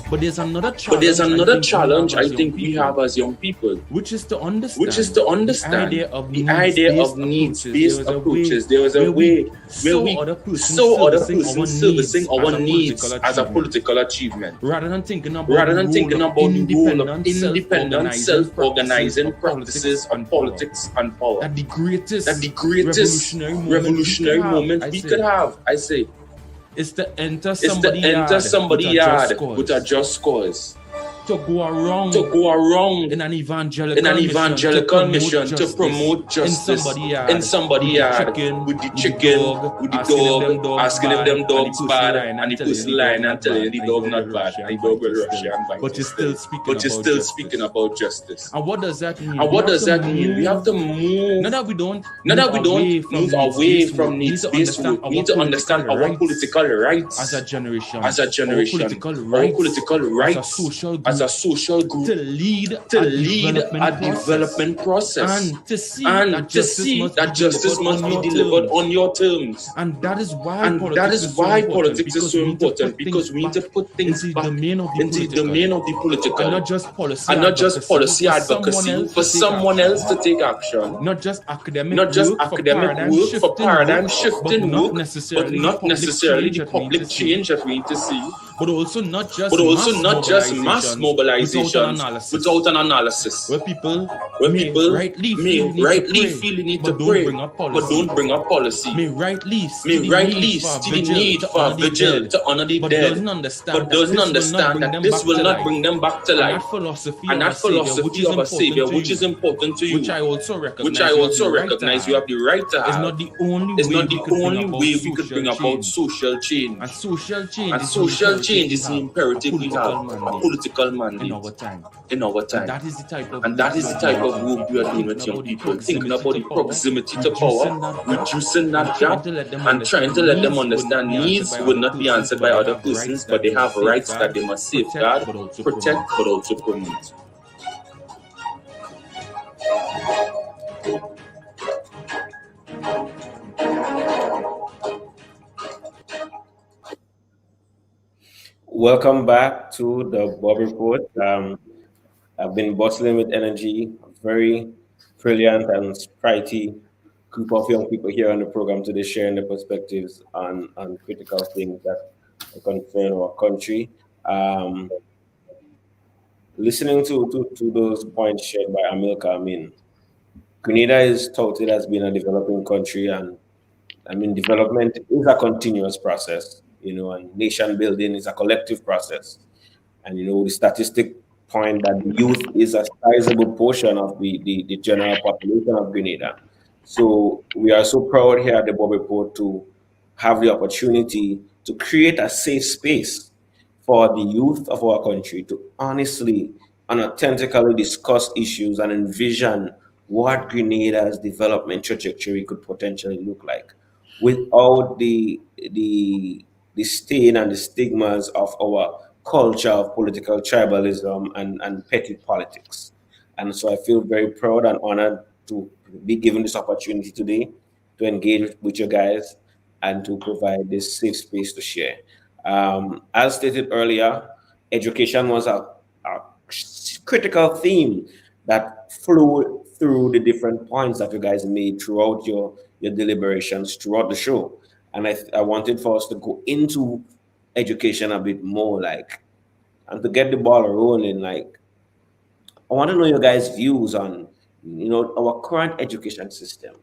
But there's another challenge I think we have as young people, which is to understand the idea of needs-based approaches. There is a way where we saw other persons servicing our needs as a political achievement, rather than thinking about the role of independent, self-organizing practices on politics and power. That the greatest revolutionary moment we could have, I say, is to enter somebody's yard with a just cause. to go around in an evangelical mission to promote justice in somebody's yard with the chicken, with the dog, asking if them dogs bad, and the person lying and telling the dog not bad, and the dog will rush you and bite. But you're still speaking about justice. And what does that mean? We have to move. Not that we don't move away from needs-based work. We need to understand our political rights as a generation. Our political rights as a social group to lead a development process and to see that justice must be delivered on your terms. And that is why politics is so important, because we need to put things back into the domain of the political and not just policy advocacy for someone else to take action. Not just academic work for paradigm shifting work, but not necessarily the public change that we need to see. But also not just mass mobilizations without an analysis. Where people rightly feel the need to pray, but don't bring up policy. May rightly see the need for a vigil to honor the dead, but doesn't understand that this will not bring them back to life. And that philosophy of a savior, which is important to you, which I also recognize you have the right to have, is not the only way we could bring about social change. And social change is an imperative we have, a political mandate in our time. And that is the type of work we are doing with young people, thinking about the proximity to power, reducing that gap, and trying to let them understand needs will not be answered by other persons, but they have rights that they must safeguard, protect, but also promote. Welcome back to the Bubb Report. I've been bustling with energy, very brilliant and sprightly group of young people here on the program today, sharing their perspectives on critical things that concern our country. Listening to those points shared by Amilcar, I mean, Grenada is touted as being a developing country, and I mean, development is a continuous process. And nation building is a collective process. And, the statistic point that the youth is a sizable portion of the general population of Grenada. So we are so proud here at the Bubb Report to have the opportunity to create a safe space for the youth of our country to honestly and authentically discuss issues and envision what Grenada's development trajectory could potentially look like without the stain and the stigmas of our culture of political tribalism and petty politics. And so I feel very proud and honored to be given this opportunity today to engage with you guys and to provide this safe space to share. As stated earlier, education was a critical theme that flew through the different points that you guys made throughout your deliberations, throughout the show. And I wanted for us to go into education a bit more, and to get the ball rolling, I want to know your guys' views on, our current education system,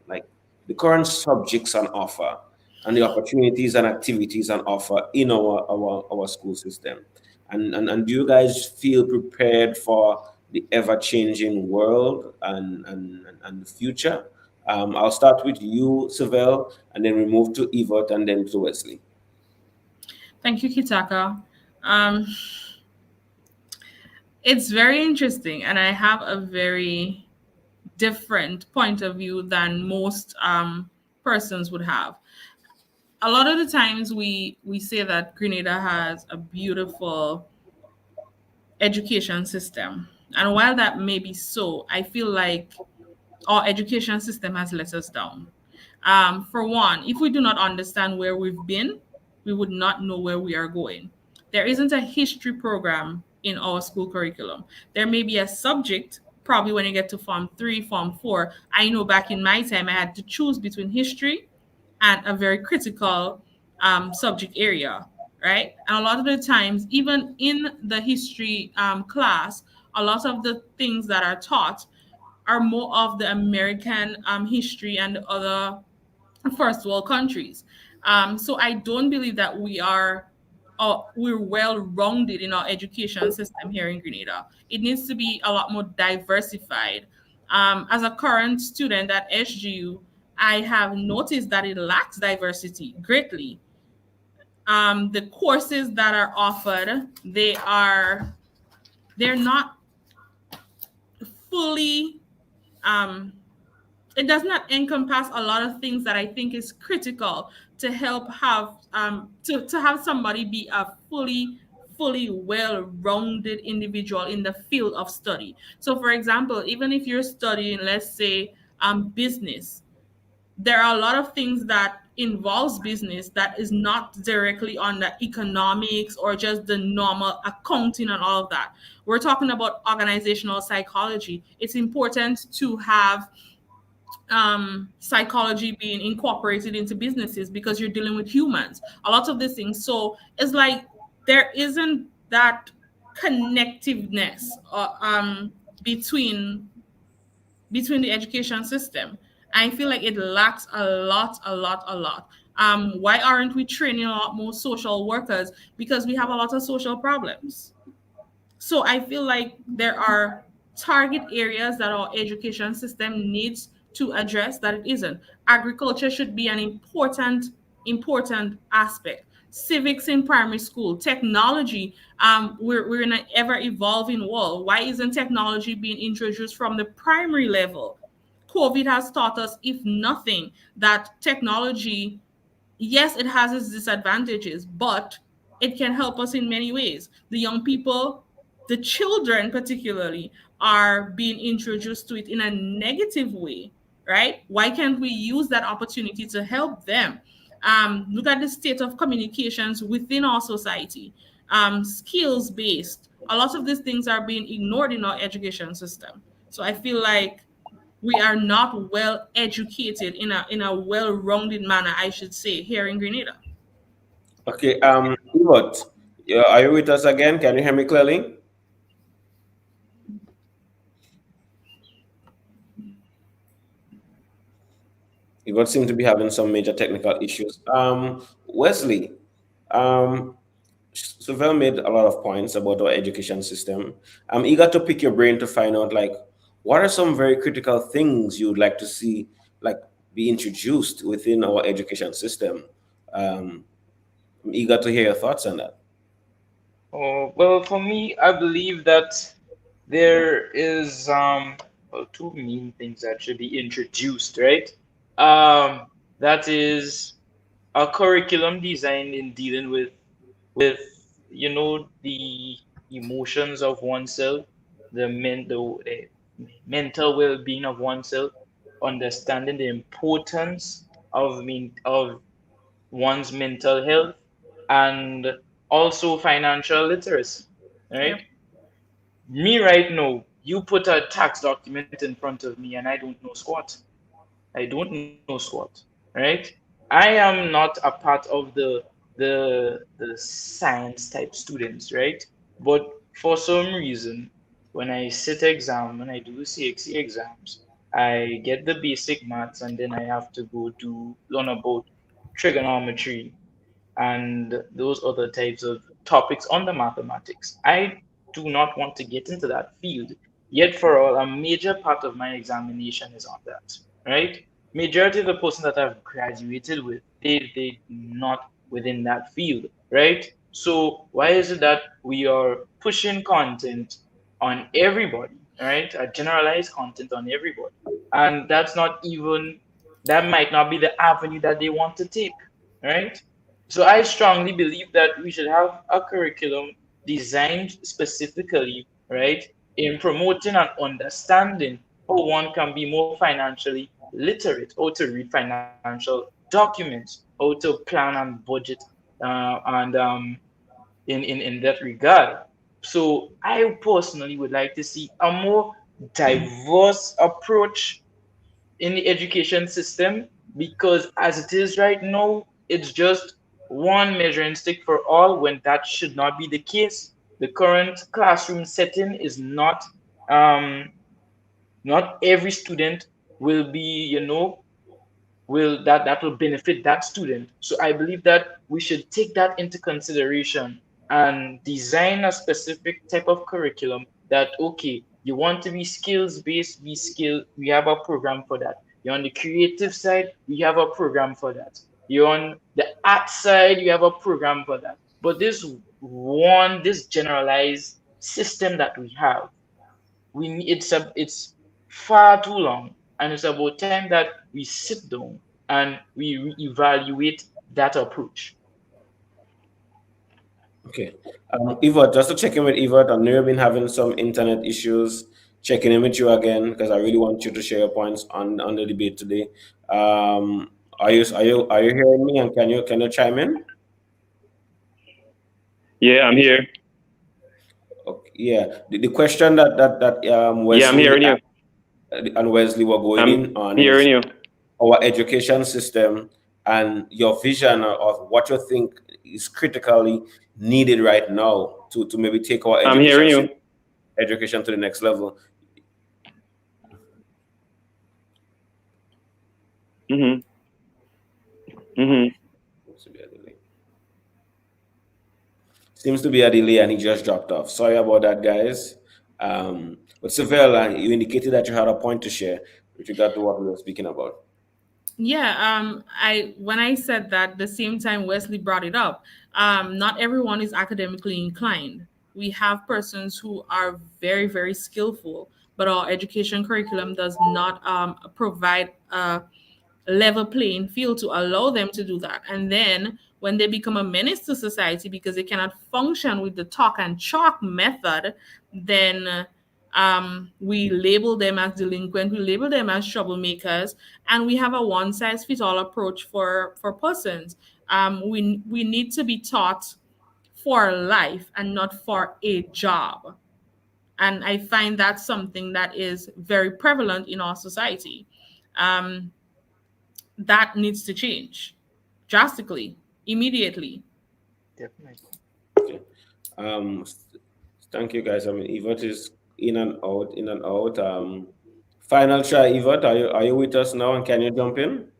the current subjects on offer and the opportunities and activities on offer in our school system. And do you guys feel prepared for the ever-changing world and the future? I'll start with you, Savelle, and then we move to Yvette and then to Wesley. Thank you, Kitaka. It's very interesting, and I have a very different point of view than most persons would have. A lot of the times we say that Grenada has a beautiful education system. And while that may be so, I feel like our education system has let us down. For one, if we do not understand where we've been, we would not know where we are going. There isn't a history program in our school curriculum. There may be a subject, probably when you get to Form 3, Form 4. I know back in my time, I had to choose between history and a very critical subject area, right? And a lot of the times, even in the history class, a lot of the things that are taught are more of the American history and other first world countries. So I don't believe that we are we're well-rounded in our education system here in Grenada. It needs to be a lot more diversified. As a current student at SGU, I have noticed that it lacks diversity greatly. The courses that are offered, they're not fully, it does not encompass a lot of things that I think is critical to help have to have somebody be a fully well-rounded individual in the field of study. So for example, even if you're studying, let's say, business, there are a lot of things that involves business that is not directly on the economics or just the normal accounting and all of that. We're talking about organizational psychology. It's important to have psychology being incorporated into businesses because you're dealing with humans, a lot of these things. So it's like there isn't that connectiveness between the education system. I feel like it lacks a lot. Why aren't we training a lot more social workers? Because we have a lot of social problems. So I feel like there are target areas that our education system needs to address that it isn't. Agriculture should be an important aspect. Civics in primary school, technology. We're in an ever evolving world. Why isn't technology being introduced from the primary level? COVID has taught us, if nothing, that technology, yes, it has its disadvantages, but it can help us in many ways. The young people, the children particularly, are being introduced to it in a negative way, right? Why can't we use that opportunity to help them? Look at the state of communications within our society, skills based. A lot of these things are being ignored in our education system. So I feel like we are not well educated in a well-rounded manner, I should say, here in Grenada. Okay, Ebert, are you with us again? Can you hear me clearly? Ebert seems to be having some major technical issues. Wesley, Sylvain made a lot of points about our education system. I'm eager to pick your brain to find out, like, what are some very critical things you'd like to see, like, be introduced within our education system? I'm eager to hear your thoughts on that. Oh, well, for me, I believe that there is two main things that should be introduced, right? That is a curriculum designed in dealing with the emotions of oneself, the mental well-being of oneself, understanding the importance of one's mental health, and also financial literacy, right? Yep. Me right now, you put a tax document in front of me and I don't know squat. I don't know squat, right? I am not a part of the science type students, right? But for some reason, when I sit exam, when I do CXC exams, I get the basic maths and then I have to go to learn about trigonometry and those other types of topics on the mathematics. I do not want to get into that field. Yet for all, a major part of my examination is on that, right? Majority of the person that I've graduated with, they not within that field, right? So why is it that we are pushing content on everybody, right? A generalized content on everybody. And that might not be the avenue that they want to take, right? So I strongly believe that we should have a curriculum designed specifically, right, in promoting and understanding how one can be more financially literate, how to read financial documents, how to plan and budget, and in that regard. So I personally would like to see a more diverse approach in the education system, because as it is right now, it's just one measuring stick for all, when that should not be the case. The current classroom setting is not every student will be that will benefit that student. So I believe that we should take that into consideration and design a specific type of curriculum that, okay, you want to be skills based, we have a program for that. You're on the creative side, we have a program for that. You're on the art side, you have a program for that. But this generalized system that we have, it's far too long, and it's about time that we sit down and we evaluate that approach. Okay. Eva, just to check in with Eva, I know you've been having some internet issues. Checking in with you again because I really want you to share your points on the debate today. Are you hearing me, and can you chime in? Yeah, I'm here. Okay, yeah. The question that Wesley, yeah, I'm hearing you. And Wesley were going in on hearing you. Our education system and your vision of what you think is critically needed right now to maybe take our education to the next level. Seems to be a delay, and he just dropped off. Sorry about that, guys. But Seville, you indicated that you had a point to share with regard to what we were speaking about. Yeah, when I said that, the same time Wesley brought it up, not everyone is academically inclined. We have persons who are very, very skillful, but our education curriculum does not provide a level playing field to allow them to do that. And then when they become a menace to society because they cannot function with the talk and chalk method, then we label them as delinquent, we label them as troublemakers, and we have a one-size-fits-all approach for persons. We need to be taught for life and not for a job. And I find that something that is very prevalent in our society. That needs to change drastically, immediately. Definitely. Okay. Thank you, guys. I mean, Yvette is in and out. Final try, Yvette. Are you with us now, and can you jump in?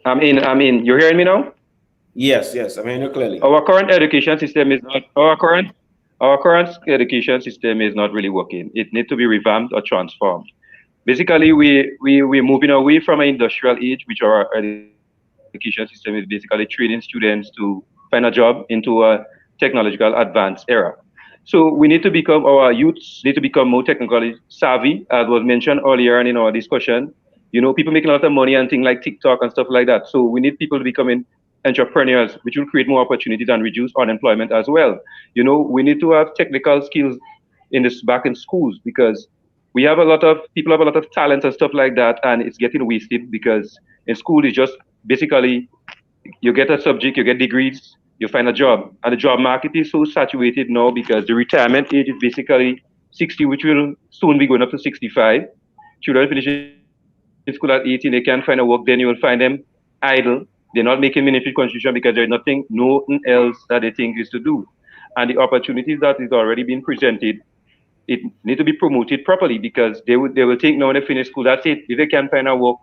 I'm in. You're hearing me now? Yes. I'm hearing you clearly. Our current education system is not really working. It needs to be revamped or transformed. Basically, we're moving away from an industrial age, which our education system is basically training students to find a job, into a technological advanced era. So our youths need to become more technically savvy, as was mentioned earlier in our discussion. People making a lot of money and things like TikTok and stuff like that. So we need people to become entrepreneurs, which will create more opportunities and reduce unemployment as well. We need to have technical skills back in schools, because people have a lot of talent and stuff like that, and it's getting wasted because in school it's just basically you get a subject, you get degrees, you find a job. And the job market is so saturated now because the retirement age is basically 60, which will soon be going up to 65. Children finishing school at 18, they can't find a work, then you will find them idle. They're not making meaningful contribution because there's nothing else that they think is to do. And the opportunities that is already being presented, it need to be promoted properly, because they will think now when they finish school, that's it. If they can't find a work,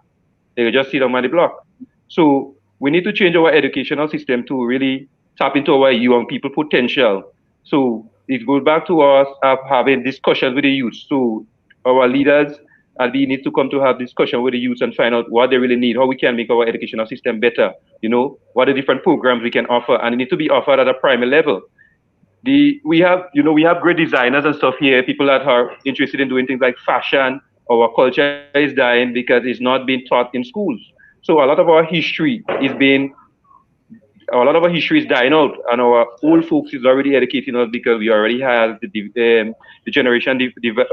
they will just sit on the block. So we need to change our educational system to really tap into our young people potential. So it goes back to us having discussions with the youth. So our leaders and we need to come to have discussion with the youth and find out what they really need, how we can make our educational system better. What are the different programs we can offer, and it need to be offered at a primary level. We have great designers and stuff here, people that are interested in doing things like fashion. Our culture is dying because it's not being taught in schools. So a lot of our history is dying out, and our old folks is already educating us because we already have the generation.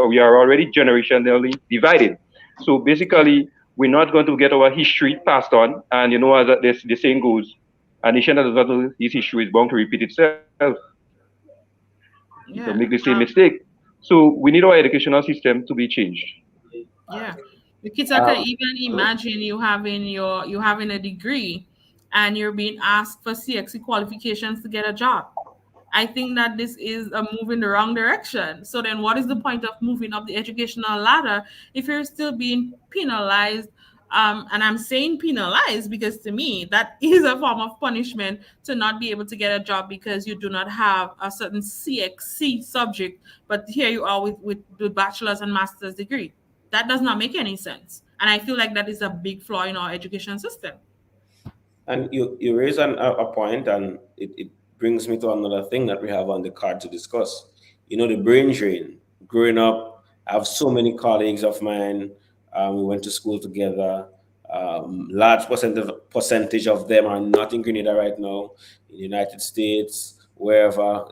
We are already generationally divided. So basically, we're not going to get our history passed on. And as the saying goes, a nation that does not know its history is bound to repeat itself. Yeah. To make the same mistake. So we need our educational system to be changed. Yeah. The kids can even imagine you having a degree and you're being asked for CXC qualifications to get a job. I think that this is a move in the wrong direction. So then what is the point of moving up the educational ladder if you're still being penalized And I'm saying penalize because to me, that is a form of punishment to not be able to get a job because you do not have a certain CXC subject, but here you are with the bachelor's and master's degree. That does not make any sense. And I feel like that is a big flaw in our education system. And you raise a point, and it brings me to another thing that we have on the card to discuss. The brain drain. Growing up, I have so many colleagues of mine. We went to school together. Large percentage of them are not in Grenada right now, in the United States, wherever,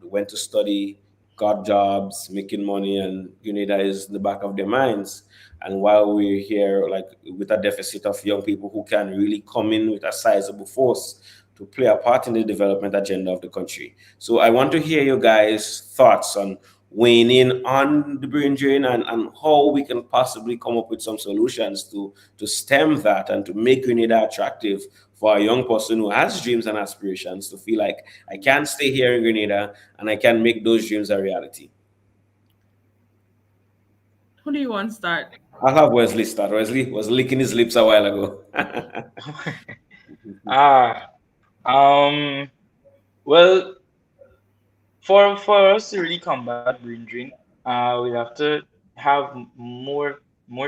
went to study, got jobs, making money, and Grenada is in the back of their minds. And while we're here, like with a deficit of young people who can really come in with a sizable force to play a part in the development agenda of the country. So I want to hear your guys' thoughts on weighing in on the brain drain and how we can possibly come up with some solutions to stem that and to make Grenada attractive for a young person who has dreams and aspirations to feel like I can stay here in Grenada and I can make those dreams a reality. Who do you want to start? I'll have Wesley start. Wesley was licking his lips a while ago. Well, for us to really combat brain drain, we have to have more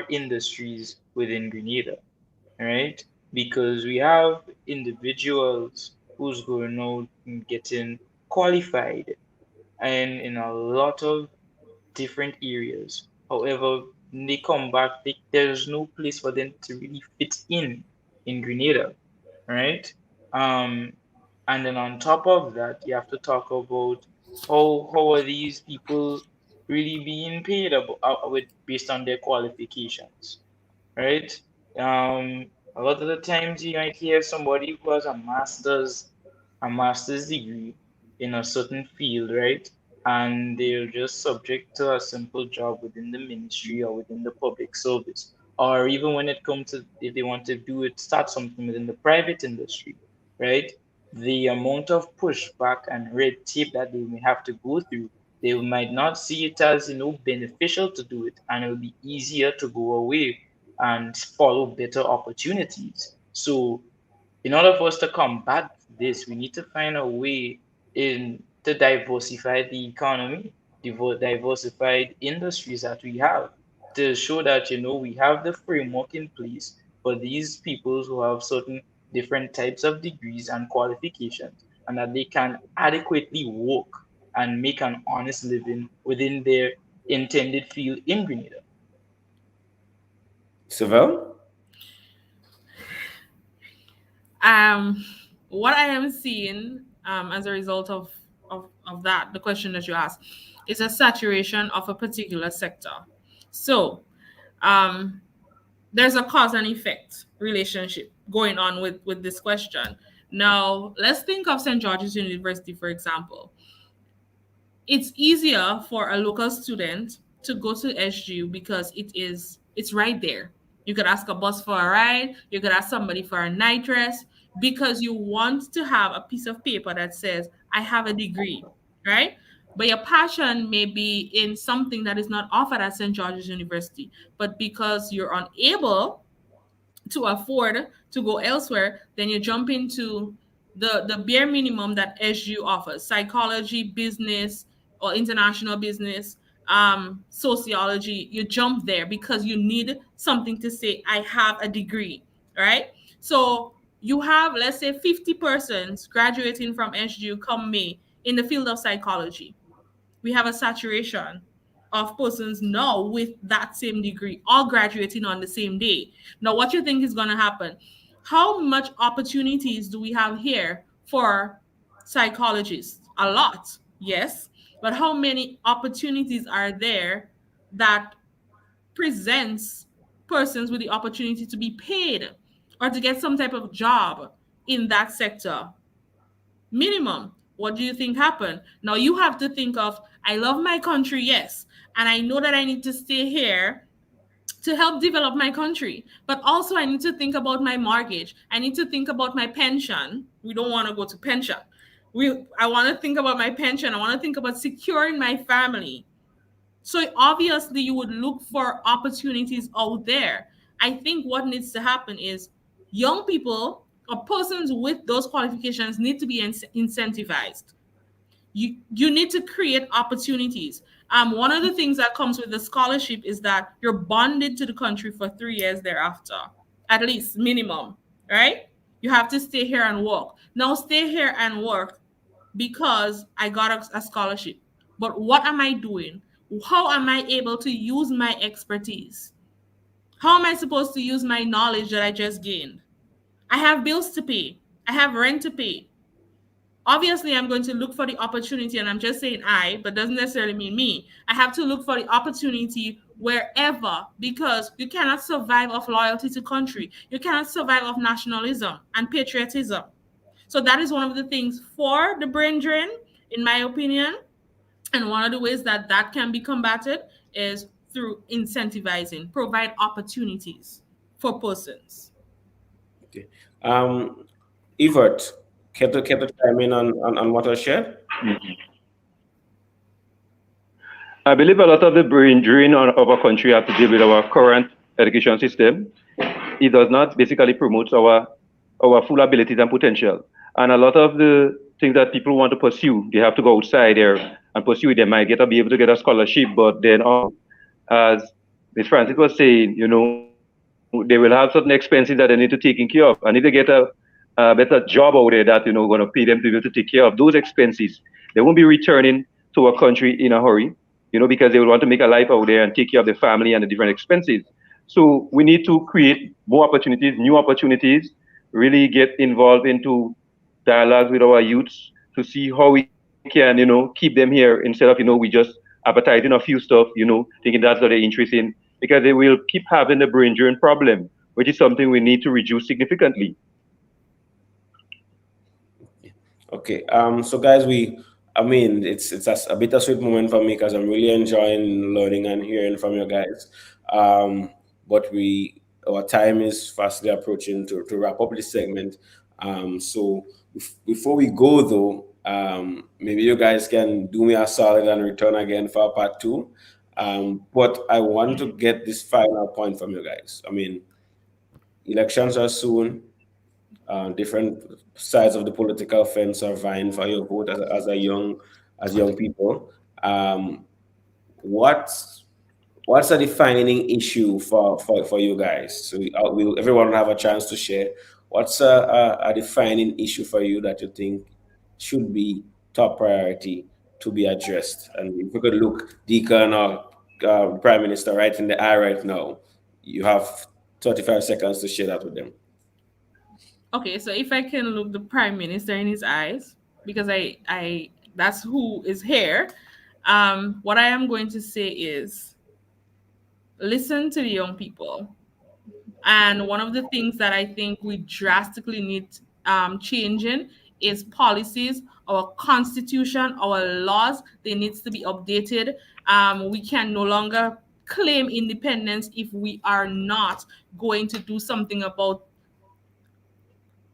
industries within Grenada, right? Because we have individuals who's going out and getting qualified and in a lot of different areas. However, when they come back, there's no place for them to really fit in Grenada, right? And then on top of that, you have to talk about how are these people really being paid based on their qualifications, right? A lot of the times you might hear somebody who has a master's degree in a certain field, right? And they're just subject to a simple job within the ministry or within the public service. Or even when it comes to if they want to start something within the private industry, right? The amount of pushback and red tape that they may have to go through, they might not see it as beneficial to do it, and it will be easier to go away and follow better opportunities. So in order for us to combat this, we need to find a way to diversify the economy, diversified industries that we have, to show that we have the framework in place for these people who have certain different types of degrees and qualifications, and that they can adequately work and make an honest living within their intended field in Grenada. Savelle? What I am seeing as a result of that, the question that you asked, is a saturation of a particular sector. So there's a cause and effect relationship going on with this question. Now, let's think of St. George's University, for example. It's easier for a local student to go to SGU because it's right there. You could ask a bus for a ride. You could ask somebody for a night rest because you want to have a piece of paper that says, I have a degree, right? But your passion may be in something that is not offered at St. George's University. But because you're unable to afford to go elsewhere, then you jump into the bare minimum that SGU offers: psychology, business, or international business, sociology. You jump there because you need something to say, I have a degree, right? So you have, let's say, 50 persons graduating from SGU come May in the field of psychology. We have a saturation of persons now with that same degree, all graduating on the same day. Now, what you think is going to happen? How much opportunities do we have here for psychologists? A lot, yes. But how many opportunities are there that presents persons with the opportunity to be paid or to get some type of job in that sector? Minimum. What do you think happened? Now you have to think of, I love my country, yes, and I know that I need to stay here to help develop my country, but also I need to think about my mortgage. I need to think about my pension. We don't want to go to pension. I want to think about my pension. I want to think about securing my family. So obviously you would look for opportunities out there. I think what needs to happen is young people or persons with those qualifications need to be incentivized. You need to create opportunities. One of the things that comes with the scholarship is that you're bonded to the country for 3 years thereafter, at least minimum, right? You have to stay here and work. Now stay here and work because I got a scholarship. But what am I doing? How am I able to use my expertise? How am I supposed to use my knowledge that I just gained? I have bills to pay. I have rent to pay. Obviously, I'm going to look for the opportunity, and I'm just saying but doesn't necessarily mean me. I have to look for the opportunity wherever, because you cannot survive of loyalty to country. You cannot survive of nationalism and patriotism. So that is one of the things for the brain drain, in my opinion. And one of the ways that that can be combated is through incentivizing, provide opportunities for persons. Okay. Evert, care to chime in on what I shared? I believe a lot of the brain drain of our country have to deal with our current education system. It does not basically promote our full abilities and potential. And a lot of the things that people want to pursue, they have to go outside there and pursue it. They might be able to get a scholarship, but then, as Ms. Francis was saying, they will have certain expenses that they need to take care of. And if they get a better job out there that, going to pay them to be able to take care of those expenses, they won't be returning to a country in a hurry, because they will want to make a life out there and take care of their family and the different expenses. So we need to create more opportunities, new opportunities, really get involved into dialogues with our youths to see how we can, keep them here instead of, we just advertising a few stuff, thinking that's what they're interested in, because they will keep having the brain drain problem, which is something we need to reduce significantly. Okay. So guys, it's a bittersweet moment for me because I'm really enjoying learning and hearing from you guys. But our time is fastly approaching to wrap up this segment. So before we go though, maybe you guys can do me a solid and return again for part 2. But I want to get this final point from you guys. Elections are soon. Different sides of the political fence are vying for your vote as young people. What's a defining issue for you guys? So everyone will have a chance to share. What's a defining issue for you that you think should be top priority to be addressed? And if we could look Deacon or Prime Minister right in the eye right now, you have 35 seconds to share that with them. Okay, so if I can look the Prime Minister in his eyes, because I that's who is here, what I am going to say is listen to the young people. And one of the things that I think we drastically need changing is policies, our constitution, our laws. They need to be updated. We can no longer claim independence if we are not going to do something about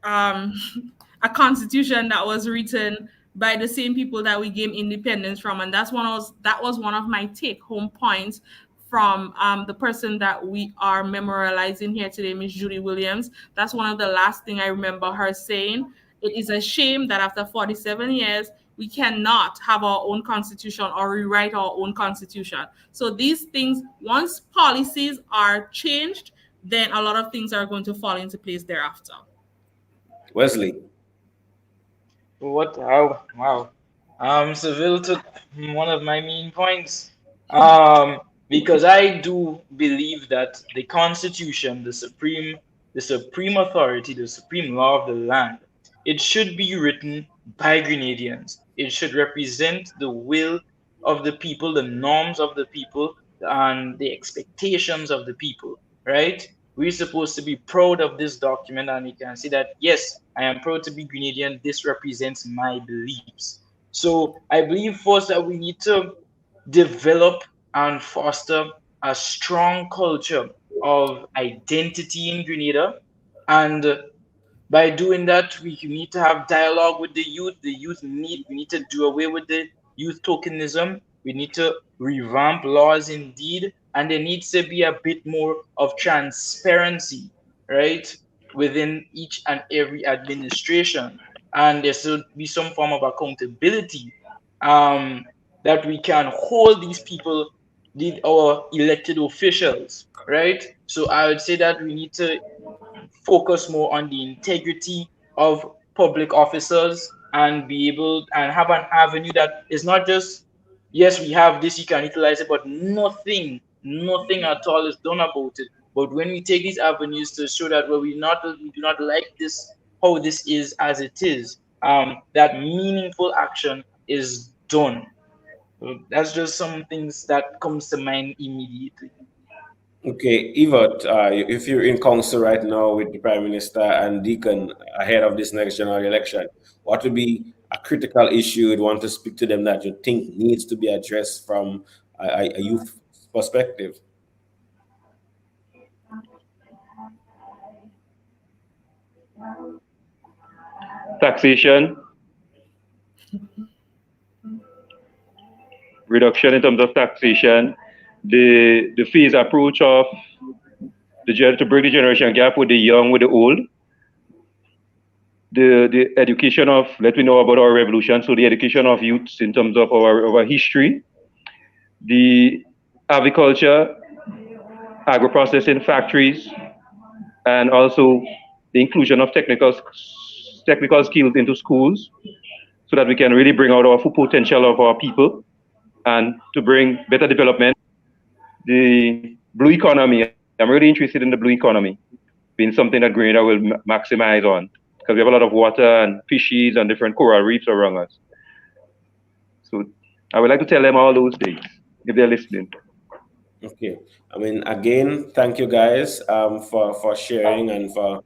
a constitution that was written by the same people that we gained independence from. And that was one of my take-home points from the person that we are memorializing here today, Miss Judy Williams. That's one of the last thing I remember her saying. It is a shame that after 47 years, we cannot have our own constitution or rewrite our own constitution. So these things, once policies are changed, then a lot of things are going to fall into place thereafter. Wesley. Wow. Seville took one of my main points. Because I do believe that the Constitution, the supreme authority, the supreme law of the land, it should be written by Grenadians. It should represent the will of the people, the norms of the people, and the expectations of the people, right? We're supposed to be proud of this document, and we can see that, yes, I am proud to be Grenadian. This represents my beliefs. So I believe first that we need to develop and foster a strong culture of identity in Grenada. And by doing that, we need to have dialogue with the youth. We need to do away with the youth tokenism. We need to revamp laws indeed. and there needs to be a bit more of transparency, right, within each and every administration, and there should be some form of accountability, that we can hold these people, our elected officials, right? So I would say that we need to focus more on the integrity of public officers and be able and have an avenue that is not just, yes, we have this, you can utilize it, but nothing at all is done about it. But when we take these avenues to show that, well, we do not like this, how this is as it is, that meaningful action is done. So that's just some things that comes to mind immediately. Okay, Eva, if you're in council right now with the Prime Minister and Deacon ahead of this next general election, what would be a critical issue you'd want to speak to them that you think needs to be addressed from a youth perspective? Taxation, reduction in terms of taxation, the phase approach of to bring the generation gap with the young with the old, the education of, let me know about our revolution, so the education of youths in terms of our history, the agriculture, agro-processing factories, and also the inclusion of technical skills into schools so that we can really bring out our full potential of our people and to bring better development. The blue economy, I'm really interested in the blue economy being something that Grenada will maximize on, because we have a lot of water and fishes and different coral reefs around us. So I would like to tell them all those things if they're listening. Okay. I mean, again, thank you guys for sharing and for,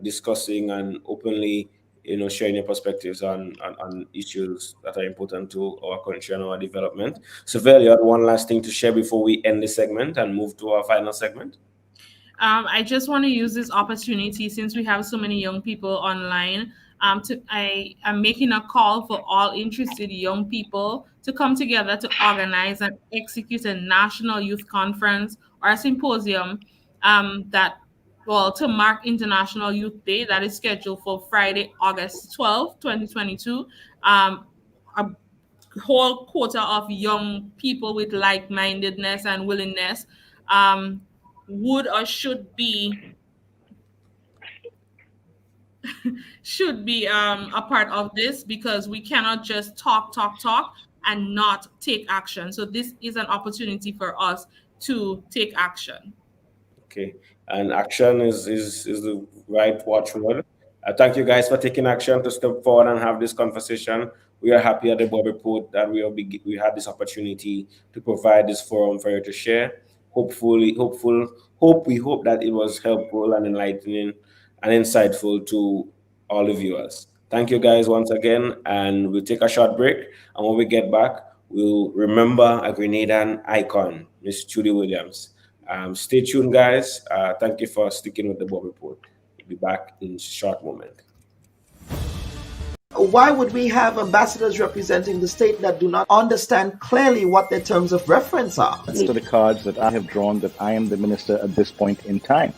discussing and openly, sharing your perspectives on issues that are important to our country and our development. So, Vel, you had one last thing to share before we end this segment and move to our final segment? I just want to use this opportunity, since we have so many young people online, I am making a call for all interested young people to come together to organize and execute a national youth conference or a symposium to mark International Youth Day that is scheduled for Friday, August 12, 2022. A whole quota of young people with like-mindedness and willingness would or should be a part of this, because we cannot just talk and not take action. So this is an opportunity for us to take action. Okay, and action is the right watchword. Thank you guys for taking action to step forward and have this conversation. We are happy at the Bubb Report that we had this opportunity to provide this forum for you to share. We hope that it was helpful and enlightening and insightful to all the viewers. Thank you guys once again, and we'll take a short break. And when we get back, we'll remember a Grenadian icon, Miss Judy Williams. Stay tuned, guys. Thank you for sticking with the Bubb Report. We'll be back in a short moment. Why would we have ambassadors representing the state that do not understand clearly what their terms of reference are? These are the cards that I have drawn that I am the minister at this point in time.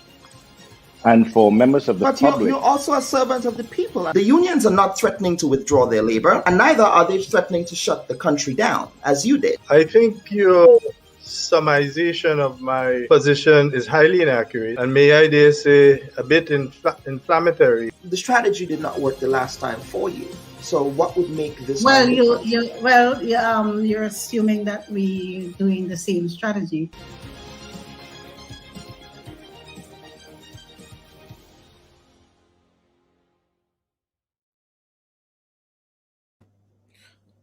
And for members of the public... But you're also a servant of the people. The unions are not threatening to withdraw their labor, and neither are they threatening to shut the country down, as you did. I think your summarization of my position is highly inaccurate, and may I dare say a bit inflammatory. The strategy did not work the last time for you. So what would make this? Well, you're assuming that we're doing the same strategy.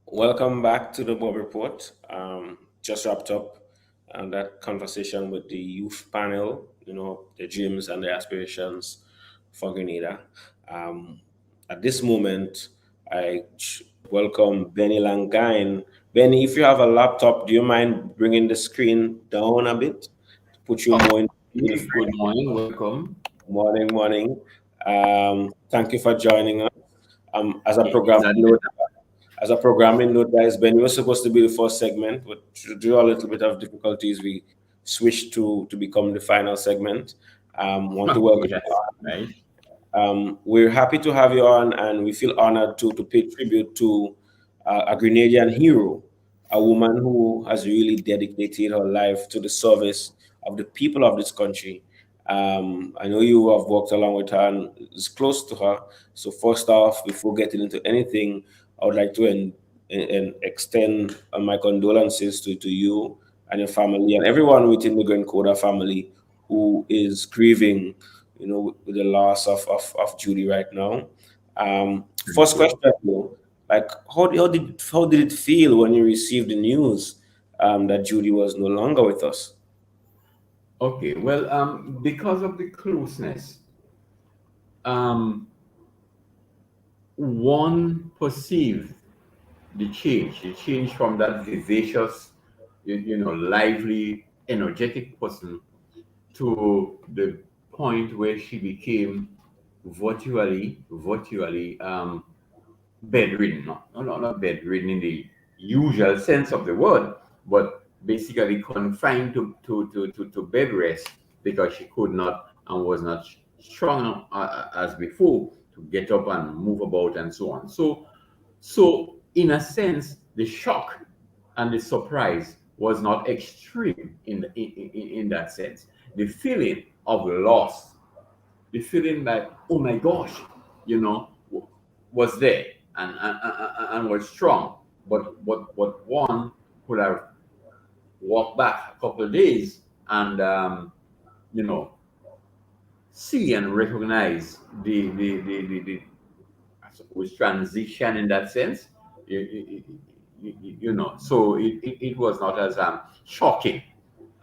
Welcome back to the Bubb Report. Just wrapped up that conversation with the youth panel, their dreams and their aspirations for Grenada. At this moment, I welcome Benny Langine. Benny, if you have a laptop, do you mind bringing the screen down a bit to put you more in? Good morning, welcome. Morning. Thank you for joining us. As a programming note, guys, Ben, you were supposed to be the first segment, but due to a little bit of difficulties, we switch to become the final segment. Want to Okay, welcome that's you on. right. We're happy to have you on, and we feel honored to pay tribute to a Grenadian hero, a woman who has really dedicated her life to the service of the people of this country. I know you have worked along with her and is close to her. So first off, before getting into anything, I would like to extend my condolences to you and your family and everyone within the Coda family who is grieving, with the loss of Judy right now. First question, though, like how did it feel when you received the news that Judy was no longer with us? Okay, well, because of the closeness, one perceived the change from that vivacious, lively, energetic person to the point where she became virtually bedridden. Not bedridden in the usual sense of the word, but basically confined to bed rest because she could not and was not strong as before to get up and move about and so on. So in a sense, the shock and the surprise was not extreme in that sense. The feeling of loss, the feeling like, oh my gosh, was there and was strong. But one could have walked back a couple of days and see and recognize the I suppose transition in that sense. So it was not as shocking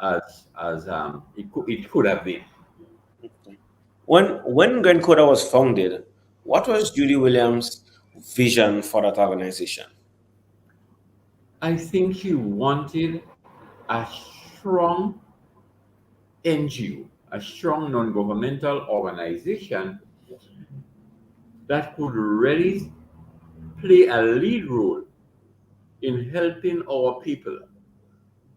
as it could have been. When Coda was founded, what was Judy Williams' vision for that organization? I think she wanted a strong NGO, a strong non-governmental organization that could really play a lead role in helping our people,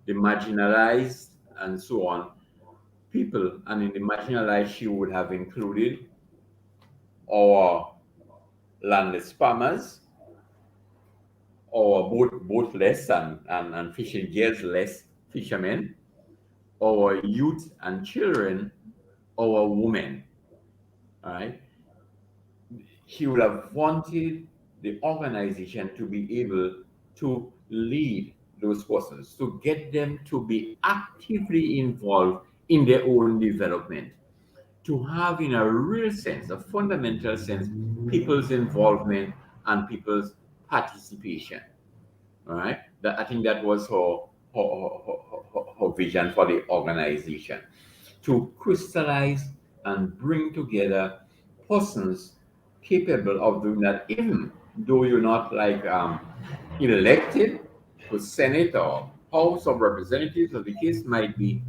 the marginalized and so on people. And in the marginalized, she would have included our landless farmers, our boatless and fishing gearless fishermen, our youth and children, our women. All right. She would have wanted the organization to be able to lead those persons, to get them to be actively involved in their own development, to have, in a real sense, a fundamental sense, people's involvement and people's participation. All right. I think that was her vision for the organization, to crystallize and bring together persons capable of doing that, even though you're not like elected to Senate or House of Representatives, or the case might be,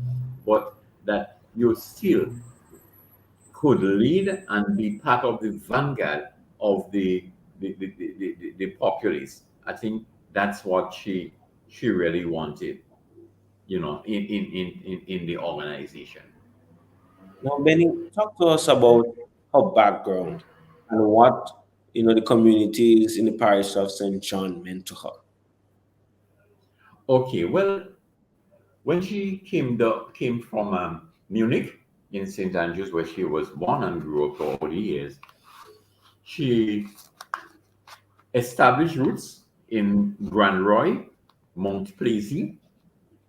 but that you still could lead and be part of the vanguard of the populace. I think that's what she really wanted, in the organization. Now, Benny, talk to us about her background and what the communities in the parish of St. John meant to her. Okay, well, when she came from Munich in St. Andrews, where she was born and grew up for all the years, she established roots in Grand Roy, Mount Plessy,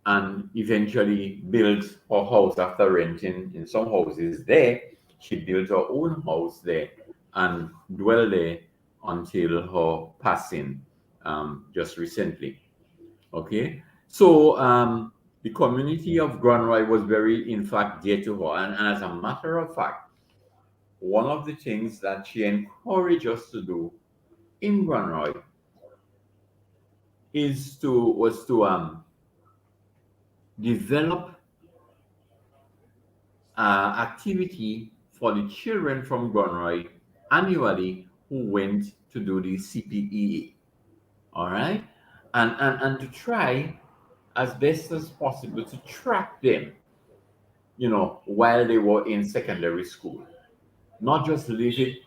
and eventually built her house after renting in some houses there. She built her own house there and dwelled there until her passing just recently. Okay, so the community of Granroy was very, in fact, dear to her, and as a matter of fact, one of the things that she encouraged us to do in Granroy was to develop activity for the children from Granroy annually who went to do the CPEA. All right, and to try as best as possible to track them, while they were in secondary school. Not just leave it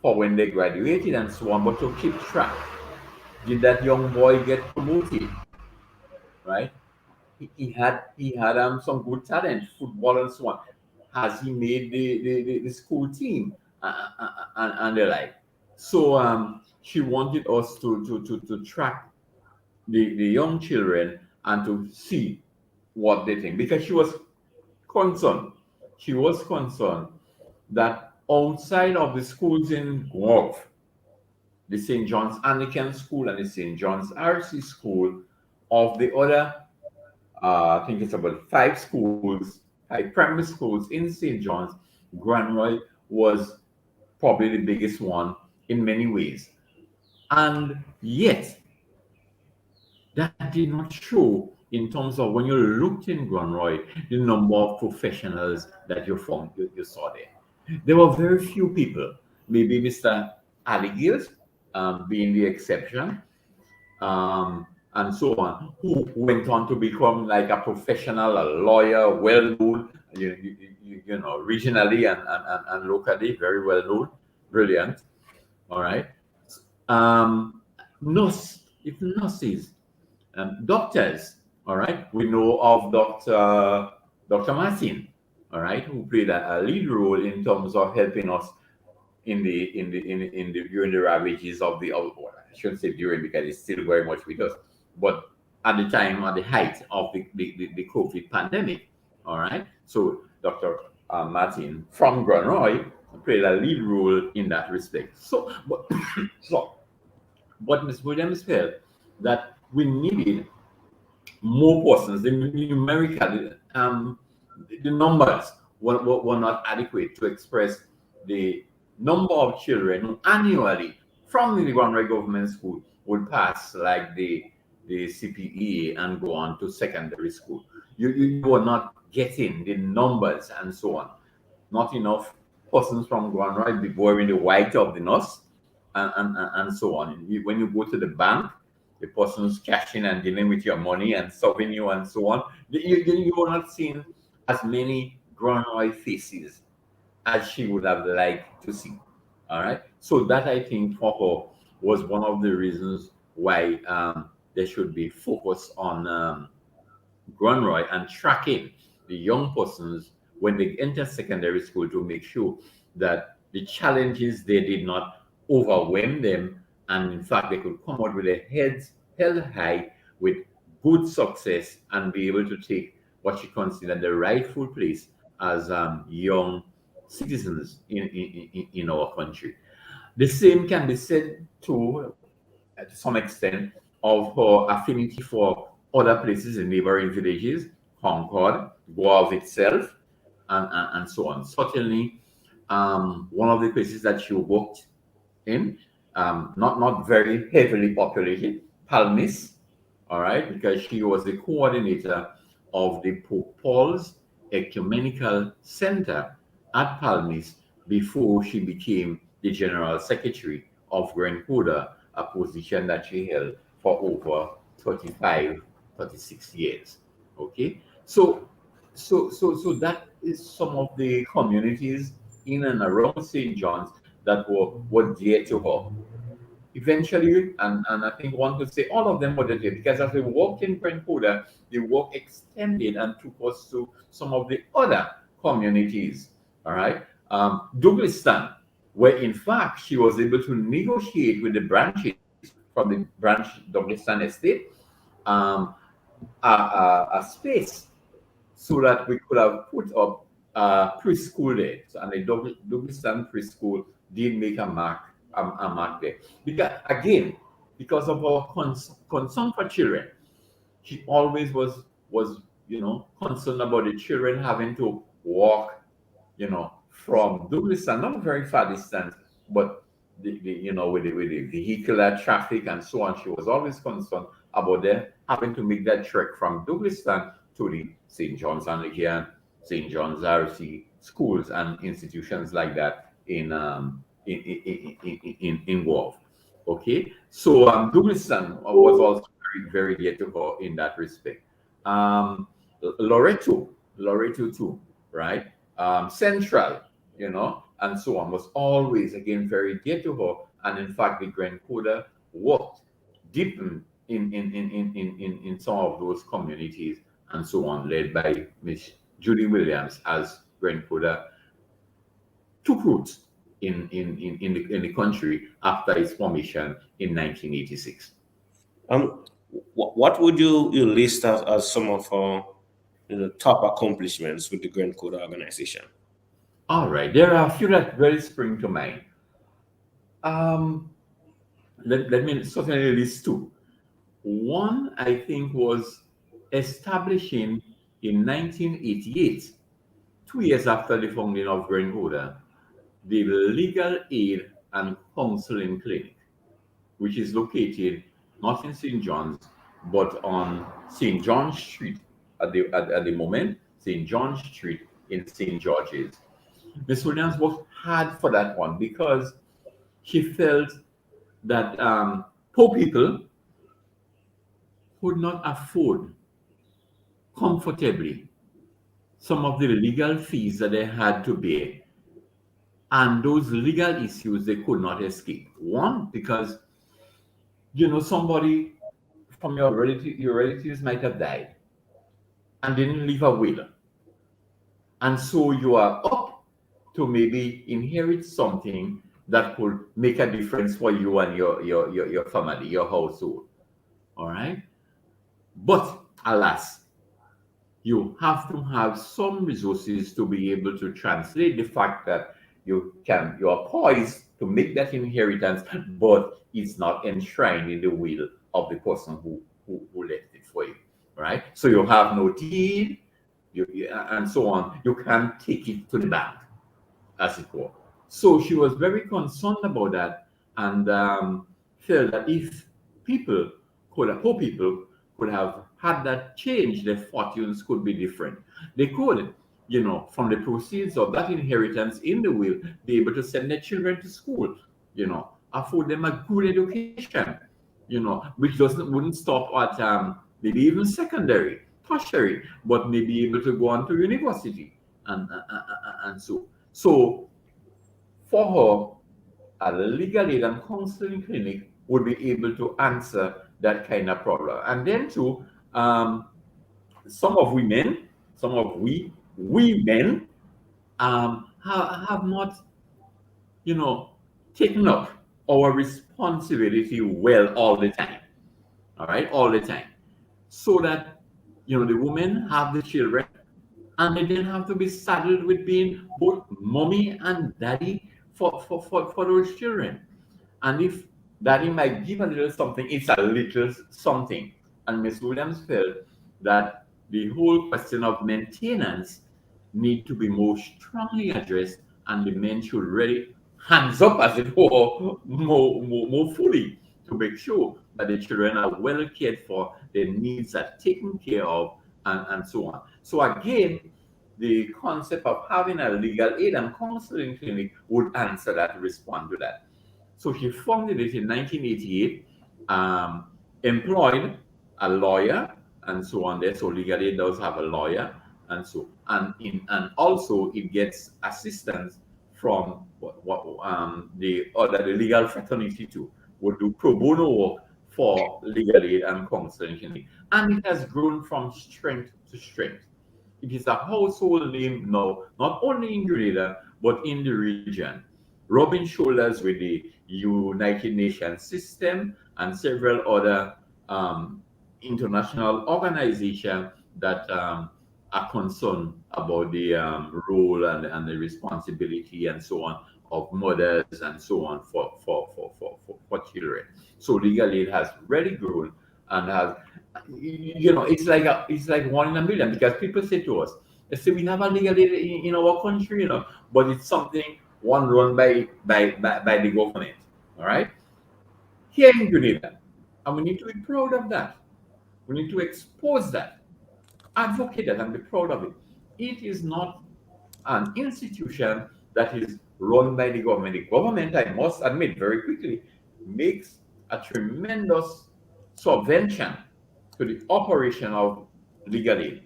for when they graduated and so on, but to keep track. Did that young boy get promoted? Right? He had some good talent, football and so on. Has he made the school team and the like? So she wanted us to track the young children and to see what they think, because she was concerned. She was concerned that outside of the schools in Guelph, the St. John's Anglican School and the St. John's RC School, of the other, I think it's about 5 primary schools in St. John's, Granroy was probably the biggest one in many ways. And yet, that did not show in terms of when you looked in Granroy, the number of professionals that you saw there. There were very few people, maybe Mr. Alligiers being the exception, and so on, who went on to become like a professional, a lawyer, well known, regionally and locally, very well known, brilliant. All right. Nurses, doctors. All right. We know of Dr. Martin, all right, who played a lead role in terms of helping us in the during the ravages of the I shouldn't say during, because it's still very much with us, but at the time, at the height of the COVID pandemic. All right. So Dr. Martin from Granroy played a lead role in that respect. But Ms. Williams felt that we needed more persons. Numerically, the numbers were not adequate to express the number of children who annually from the Granroy Government School would pass like the CPE and go on to secondary school. You were not getting the numbers and so on. Not enough persons from Granroy wearing the white of the nurse and so on. When you go to the bank, the person's cashing and dealing with your money and serving you and so on, you were not seeing as many Granroy faces as she would have liked to see. All right. So that, I think, for her was one of the reasons why there should be focus on Granroy and tracking the young persons when they enter secondary school to make sure that the challenges they did not overwhelm them, and in fact they could come out with their heads held high with good success and be able to take what she considered the rightful place as young citizens in our country. The same can be said to some extent of her affinity for other places in neighboring villages, Concord, Guelph itself, and so on. Certainly, one of the places that she worked in, not very heavily populated, Palmis, all right, because she was the coordinator of the Pope Paul's Ecumenical Center at Palmis before she became the General Secretary of Coda, a position that she held for over 35, 36 years. Okay, so that is some of the communities in and around St. John's that were dear to her. Eventually, and I think one could say all of them were dear, because as we walked in Coda, the work extended and took us to some of the other communities. All right, Douglaston, where in fact she was able to negotiate with the branches from the branch Douglaston Estate a space so that we could have put up preschool there. So, and the Douglaston preschool did make a mark there. Because of our concern for children, she always was concerned about the children having to walk, from Douglaston, not a very far distance, but with the vehicular traffic and so on. She was always concerned about them having to make that trek from Douglaston to the St. John's Anglican, St. John's RC schools and institutions like that in Guelph. Okay, so Douglaston was also very, very dear to her in that respect. Loreto too, right? Central, and so on, was always again very dear to her. And in fact, the Grand Coda worked deep in some of those communities and so on, led by Miss Judy Williams as Grand Coda took root in the country after its formation in 1986. What would you list as some of the top accomplishments with the Grand Coda organization? All right, there are a few that really spring to mind. Let me certainly list two. One, I think, was establishing in 1988, 2 years after the founding of Grand Coda, the Legal Aid and Counseling Clinic, which is located not in St. John's, but on St. John Street at the moment, St. John Street in St. George's. Ms. Williams worked hard for that one because she felt that poor people could not afford comfortably some of the legal fees that they had to pay, and those legal issues they could not escape. One, because somebody from your relatives might have died and didn't leave a will, and so you are up to maybe inherit something that could make a difference for you and your family, your household. All right, but alas, you have to have some resources to be able to translate the fact that you are poised to make that inheritance, but it's not enshrined in the will of the person who left it for you, right? So you have no deed, and so on. You can't take it to the bank, as it were. So she was very concerned about that, and felt that if poor people could have had that change, their fortunes could be different. They could, from the proceeds of that inheritance in the will, be able to send their children to school, afford them a good education, which wouldn't stop at maybe even secondary, tertiary, but maybe able to go on to university and so. So for her, a legal aid and counseling clinic would be able to answer that kind of problem. And then too, some of we men have not, taken up our responsibility well all the time. All right, all the time. So that, the women have the children, and they then have to be saddled with being both mommy and daddy for those children. And if daddy might give a little something, it's a little something. And Miss Williams felt that the whole question of maintenance need to be more strongly addressed, and the men should really hands up, as it were, more fully to make sure that the children are well cared for, their needs are taken care of, and so on. So again, the concept of having a legal aid and counseling clinic would answer that, respond to that. So she founded it in 1988, employed a lawyer and so on there. So legal aid does have a lawyer, and so and also it gets assistance from the legal fraternity too, would do pro bono work for legal aid and counseling clinic, and it has grown from strength to strength. It is a household name now, not only in Grenada but in the region, rubbing shoulders with the United Nations system and several other international organizations that are concerned about the role and the responsibility and so on of mothers and so on for children. So legal aid has really grown and has, it's like 1 in a million, because people say to us, they say we have a legal aid in our country, but it's something run by the government. All right, here in Grenada, and we need to be proud of that. We need to expose that, advocate that, and be proud of it. It is not an institution that is run by the government. The government, I must admit very quickly, makes a tremendous subvention to the operation of legal aid.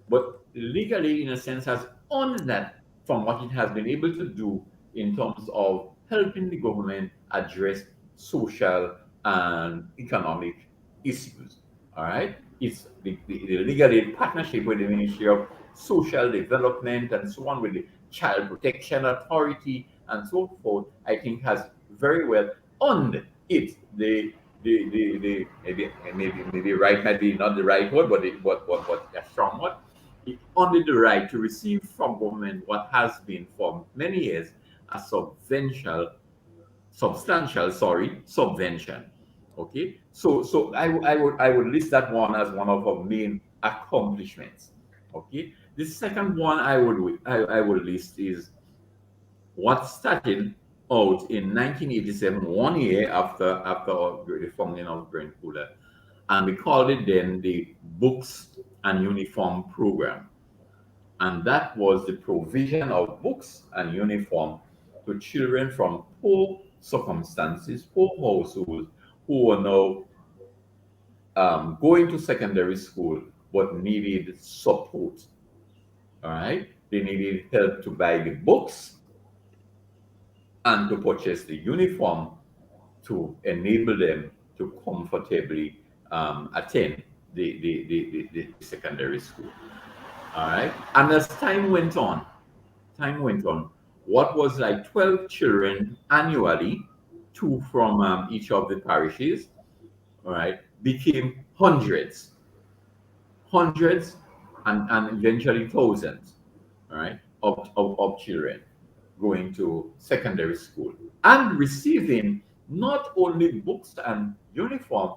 But legal aid, in a sense, has honored that from what it has been able to do in terms of helping the government address social and economic issues. All right, it's the legal aid partnership with the Ministry of Social Development and so on, with the Child Protection Authority and so forth, I think has very well earned it maybe right might be not the right word, but a strong word. It earned the right to receive from government what has been for many years a substantial subvention. Okay, so I would list that one as one of our main accomplishments. Okay, the second one I would list is what started out in 1987, 1 year after the founding of Grenada, and we called it then the Books and Uniform Program. And that was the provision of books and uniform to children from poor circumstances, poor households, who were now going to secondary school but needed support. All right, they needed help to buy the books and to purchase the uniform to enable them to comfortably attend the secondary school. All right, and as time went on, what was like 12 children annually, 2 from each of the parishes, all right, became hundreds, and eventually thousands, all right, of children going to secondary school and receiving not only books and uniform,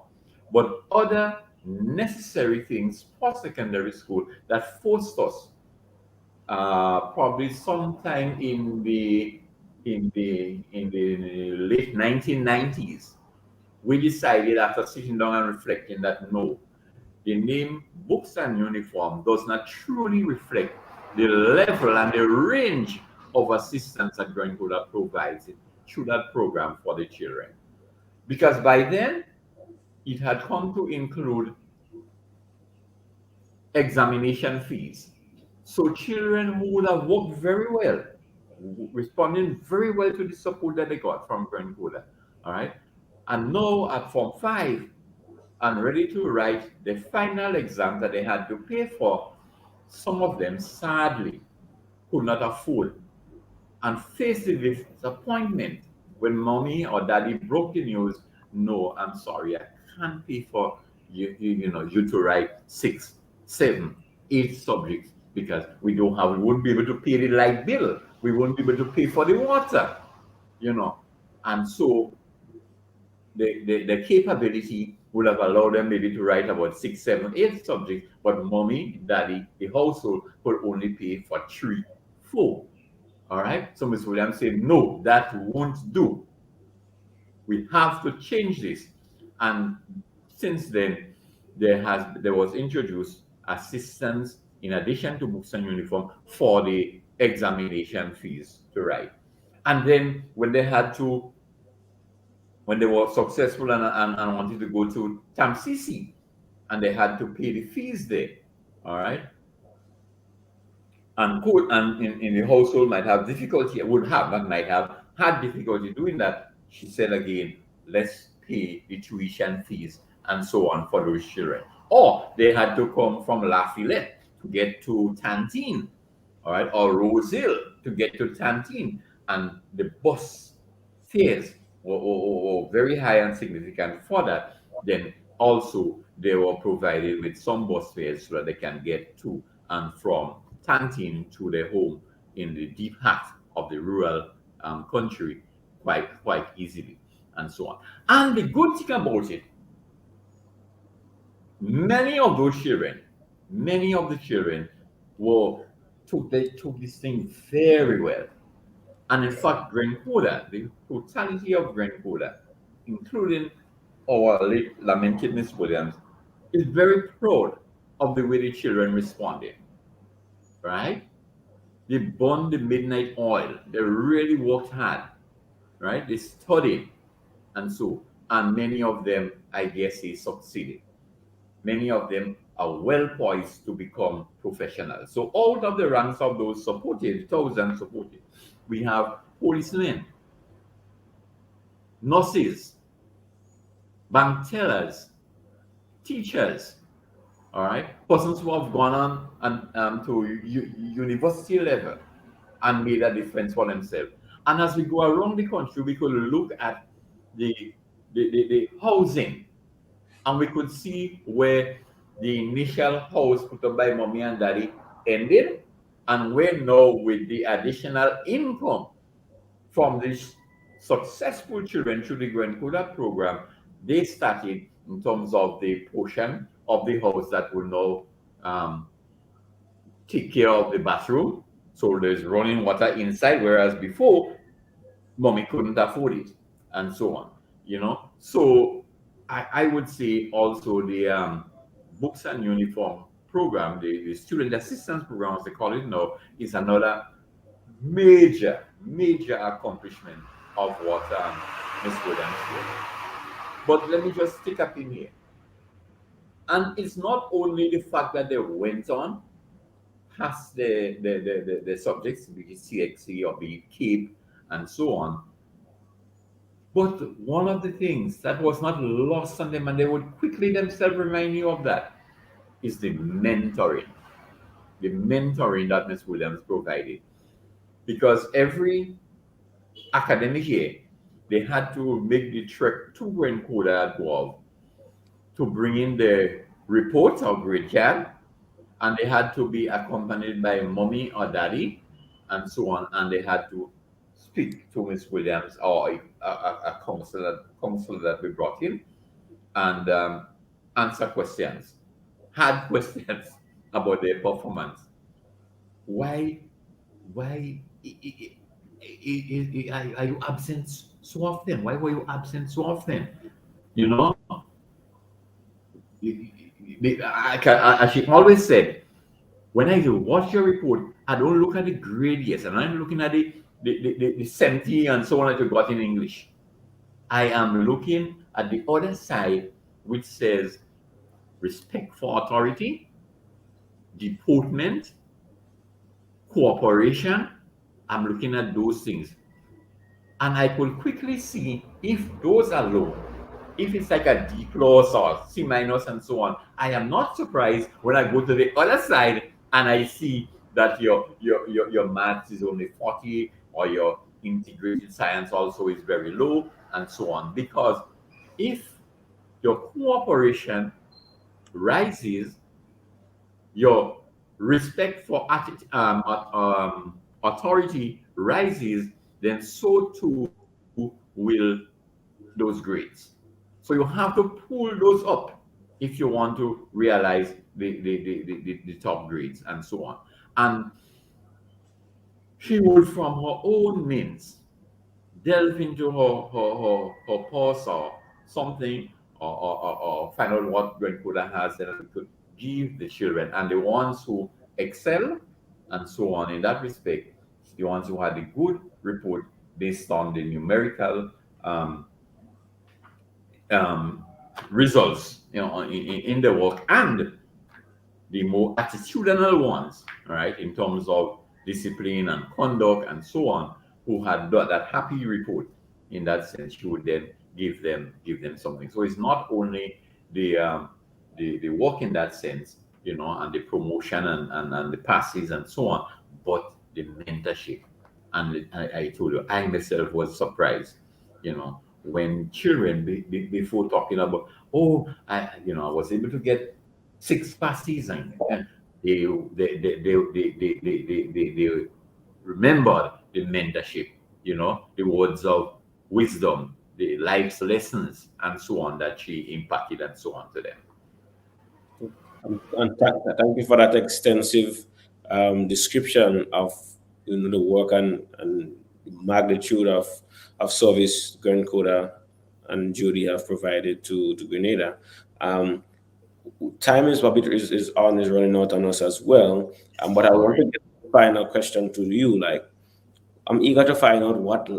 but other necessary things for secondary school that forced us probably sometime in the late 1990s, we decided, after sitting down and reflecting, that no, the name books and uniform does not truly reflect the level and the range of assistance that Grenada provides through that program for the children. Because by then, it had come to include examination fees. So children who would have worked very well, responding very well to the support that they got from Grenada, all right, and now at Form 5 and ready to write the final exam that they had to pay for, some of them sadly could not afford and faced the disappointment when mommy or daddy broke the news, no, I'm sorry, I can't pay for you to write 6, 7, 8 subjects because we wouldn't be able to pay the light bill. We wouldn't be able to pay for the water, And so the capability would have allowed them maybe to write about 6, 7, 8 subjects, but mommy, daddy, the household could only pay for 3, 4. All right. So Ms. Williams said, no, that won't do. We have to change this. And since then, there was introduced assistance in addition to books and uniform for the examination fees to write. And then when they were successful and wanted to go to TAMCC, and they had to pay the fees there. All right. And in the household might have difficulty, might have had difficulty doing that. She said again, let's pay the tuition fees and so on for those children. Or they had to come from Lafayette to get to Tantine, all right, or Rose Hill to get to Tantine. And the bus fares were very high and significant for that. Then also they were provided with some bus fares so that they can get to and from Tantine to their home in the deep heart of the rural country quite easily, and so on. And the good thing about it, many of the children took this thing very well. And in fact, Grenada, the totality of Grenada, including our late lamented Miss Williams, is very proud of the way the children responded. Right? They burned the midnight oil. They really worked hard. Right? They studied. And so and many of them, I dare say, succeeded. Many of them are well poised to become professionals. So out of the ranks of those supported, thousands supported, we have policemen, nurses, bank tellers, teachers, all right, persons who have gone on and to university level and made a difference for themselves. And as we go around the country, we could look at the housing, and we could see where the initial house put up by mommy and daddy ended, and where now with the additional income from these successful children through the Coda program, they started in terms of the portion of the house that will now take care of the bathroom. So there's running water inside, whereas before, mommy couldn't afford it, and so on. So I would say also the books and uniform program, the student assistance program, as they call it now, is another major accomplishment of what Ms. Williams did. But let me just stick up in here. And it's not only the fact that they went on past the subjects, be it CXC or be it CAPE and so on, but one of the things that was not lost on them, and they would quickly themselves remind you of that, is the mentoring. The mentoring that Ms. Williams provided. Because every academic year, they had to make the trek to Grenada at 12 to bring in the report or grade card, and they had to be accompanied by mommy or daddy, and so on, and they had to speak to Ms. Williams or a counselor that we brought in, and answer questions, hard questions about their performance. Why are you absent so often? Why were you absent so often? She always said, when I watch your report, I don't look at the grade yes, and I'm looking at the 70 and so on that you got in English. I am looking at the other side, which says respect for authority, deportment, cooperation. I'm looking at those things, and I could quickly see if those are low, if it's like a D plus or C minus and so on. I am not surprised when I go to the other side and I see that your maths is only 40, or your integrated science also is very low, and so on. Because if your cooperation rises, your respect for authority rises, then so too will those grades. So you have to pull those up if you want to realize the top grades and so on. And she would, from her own means, delve into her purse or something, or find out what Grenada has that we could give the children. And the ones who excel and so on in that respect, the ones who had a good report based on the numerical results, in the work, and the more attitudinal ones, right, in terms of discipline and conduct and so on, who had that happy report. In that sense, you would then give them something. So it's not only the work in that sense, and the promotion and the passes and so on, but the mentorship. And I told you, I myself was surprised, when children before talking about, I was able to get 6 passes, and they remembered the mentorship, the words of wisdom, the life's lessons, and so on that she imparted and so on to them. And thank you for that extensive description of the work and magnitude of service Coda and Judy have provided to Grenada. Time is running out on us as well. But I want to get a final question to you. Like, I'm eager to find out what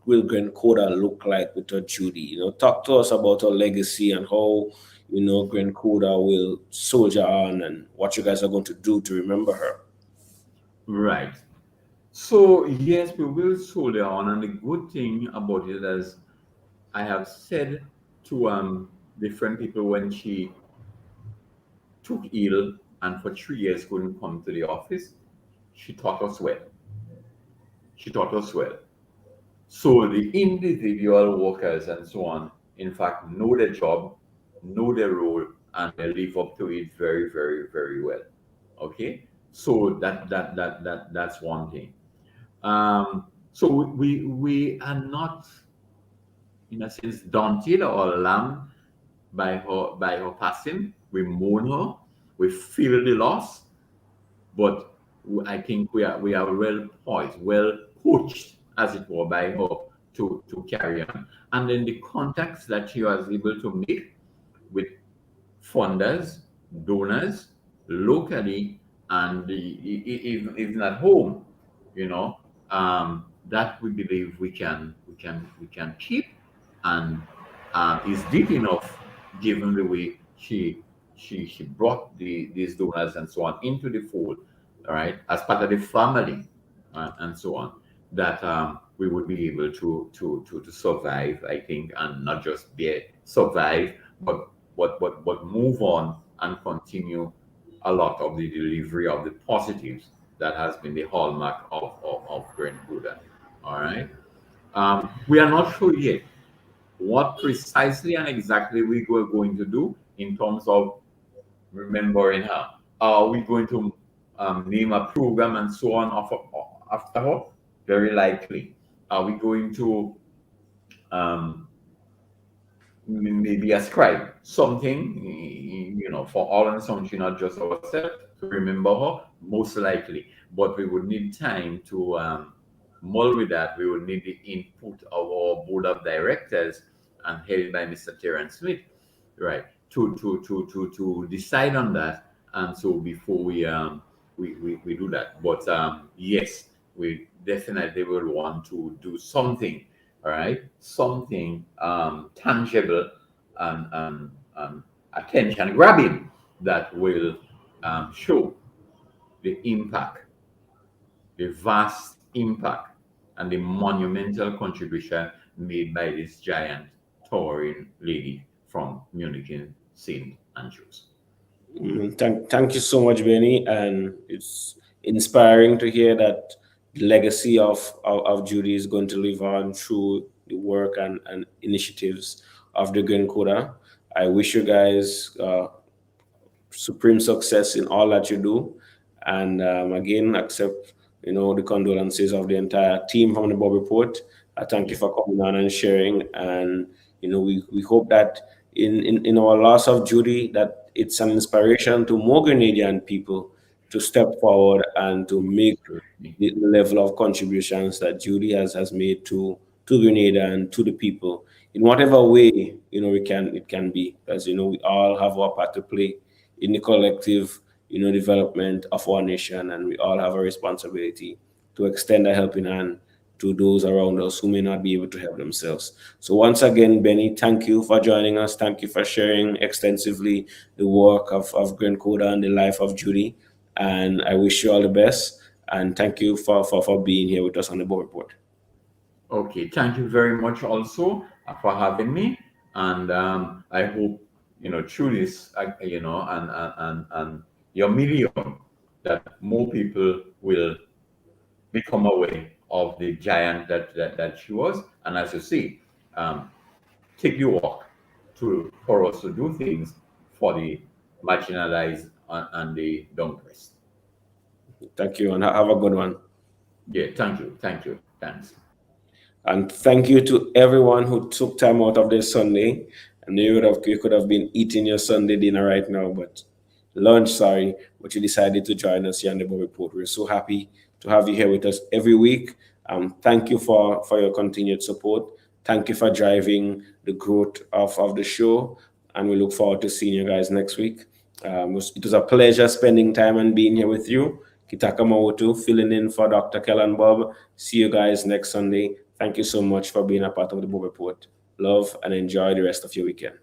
will Coda look like without Judy? Talk to us about her legacy and how Coda will soldier on, and what you guys are going to do to remember her. Right. So yes, we will soldier on, and the good thing about it, as I have said to different people when she took ill and for 3 years couldn't come to the office, she taught us well. She taught us well. So the individual workers and so on, in fact, know their job, know their role, and they live up to it very, very, very well. Okay, so that's one thing. So we are not, in a sense, daunted or alarmed by her passing. We mourn her, we feel the loss, but I think we are well poised, well coached, as it were, by her to carry on. And then the contacts that she was able to make with funders, donors, locally, and even at home, that we believe we can keep, and is deep enough, given the way she brought these donors and so on into the fold, all right, as part of the family, and so on, that we would be able to survive, I think, and not just survive, but move on and continue a lot of the delivery of the positives that has been the hallmark of Grenada. All right. We are not sure yet what precisely and exactly we are going to do in terms of remembering her. Are we going to name a program and so on after her? Very likely. Are we going to maybe ascribe something, for all and sundry, not just ourselves, to remember her? Most likely. But we would need time to mull with that. We would need the input of our board of directors, and held by Mr. Terence Smith, right, to decide on that. And so before we do that, but yes, we definitely will want to do something, all right, something tangible and attention grabbing that will show the impact, the vast impact, and the monumental contribution made by this giant towering lady from Munich in St. Andrews. Thank you so much, Benny, and it's inspiring to hear that the legacy of Judy is going to live on through the work and initiatives of the Coda. I wish you guys supreme success in all that you do, and again, accept the condolences of the entire team from the Bubb Report. I thank you for coming on and sharing, and we hope that in our loss of Judy, that it's an inspiration to more Grenadian people to step forward and to make the level of contributions that Judy has made to Grenada and to the people in whatever way it can be, because we all have our part to play in the collective development of our nation, and we all have a responsibility to extend a helping hand to those around us who may not be able to help themselves. So once again, Benny, thank you for joining us. Thank you for sharing extensively the work of Coda and the life of Judy. And I wish you all the best. And thank you for being here with us on the Bubb Report. Okay, thank you very much also for having me. And I hope, through this, and your medium, that more people will become aware of the giant that she was. And as you see, take the walk for us to do things for the marginalized and the downcast. Thank you, and have a good one. Yeah, thank you. Thanks. And thank you to everyone who took time out of their Sunday. And you could have been eating your Sunday dinner right now, but you decided to join us here on the Bubb Report. We're so happy to have you here with us every week. Thank you for your continued support. Thank you for driving the growth of the show, and we look forward to seeing you guys next week. It was a pleasure spending time and being here with you. Kitaka Mawoto filling in for Dr. Kellan Bob. See you guys next Sunday. Thank you so much for being a part of the Bubb Report. Love and enjoy the rest of your weekend.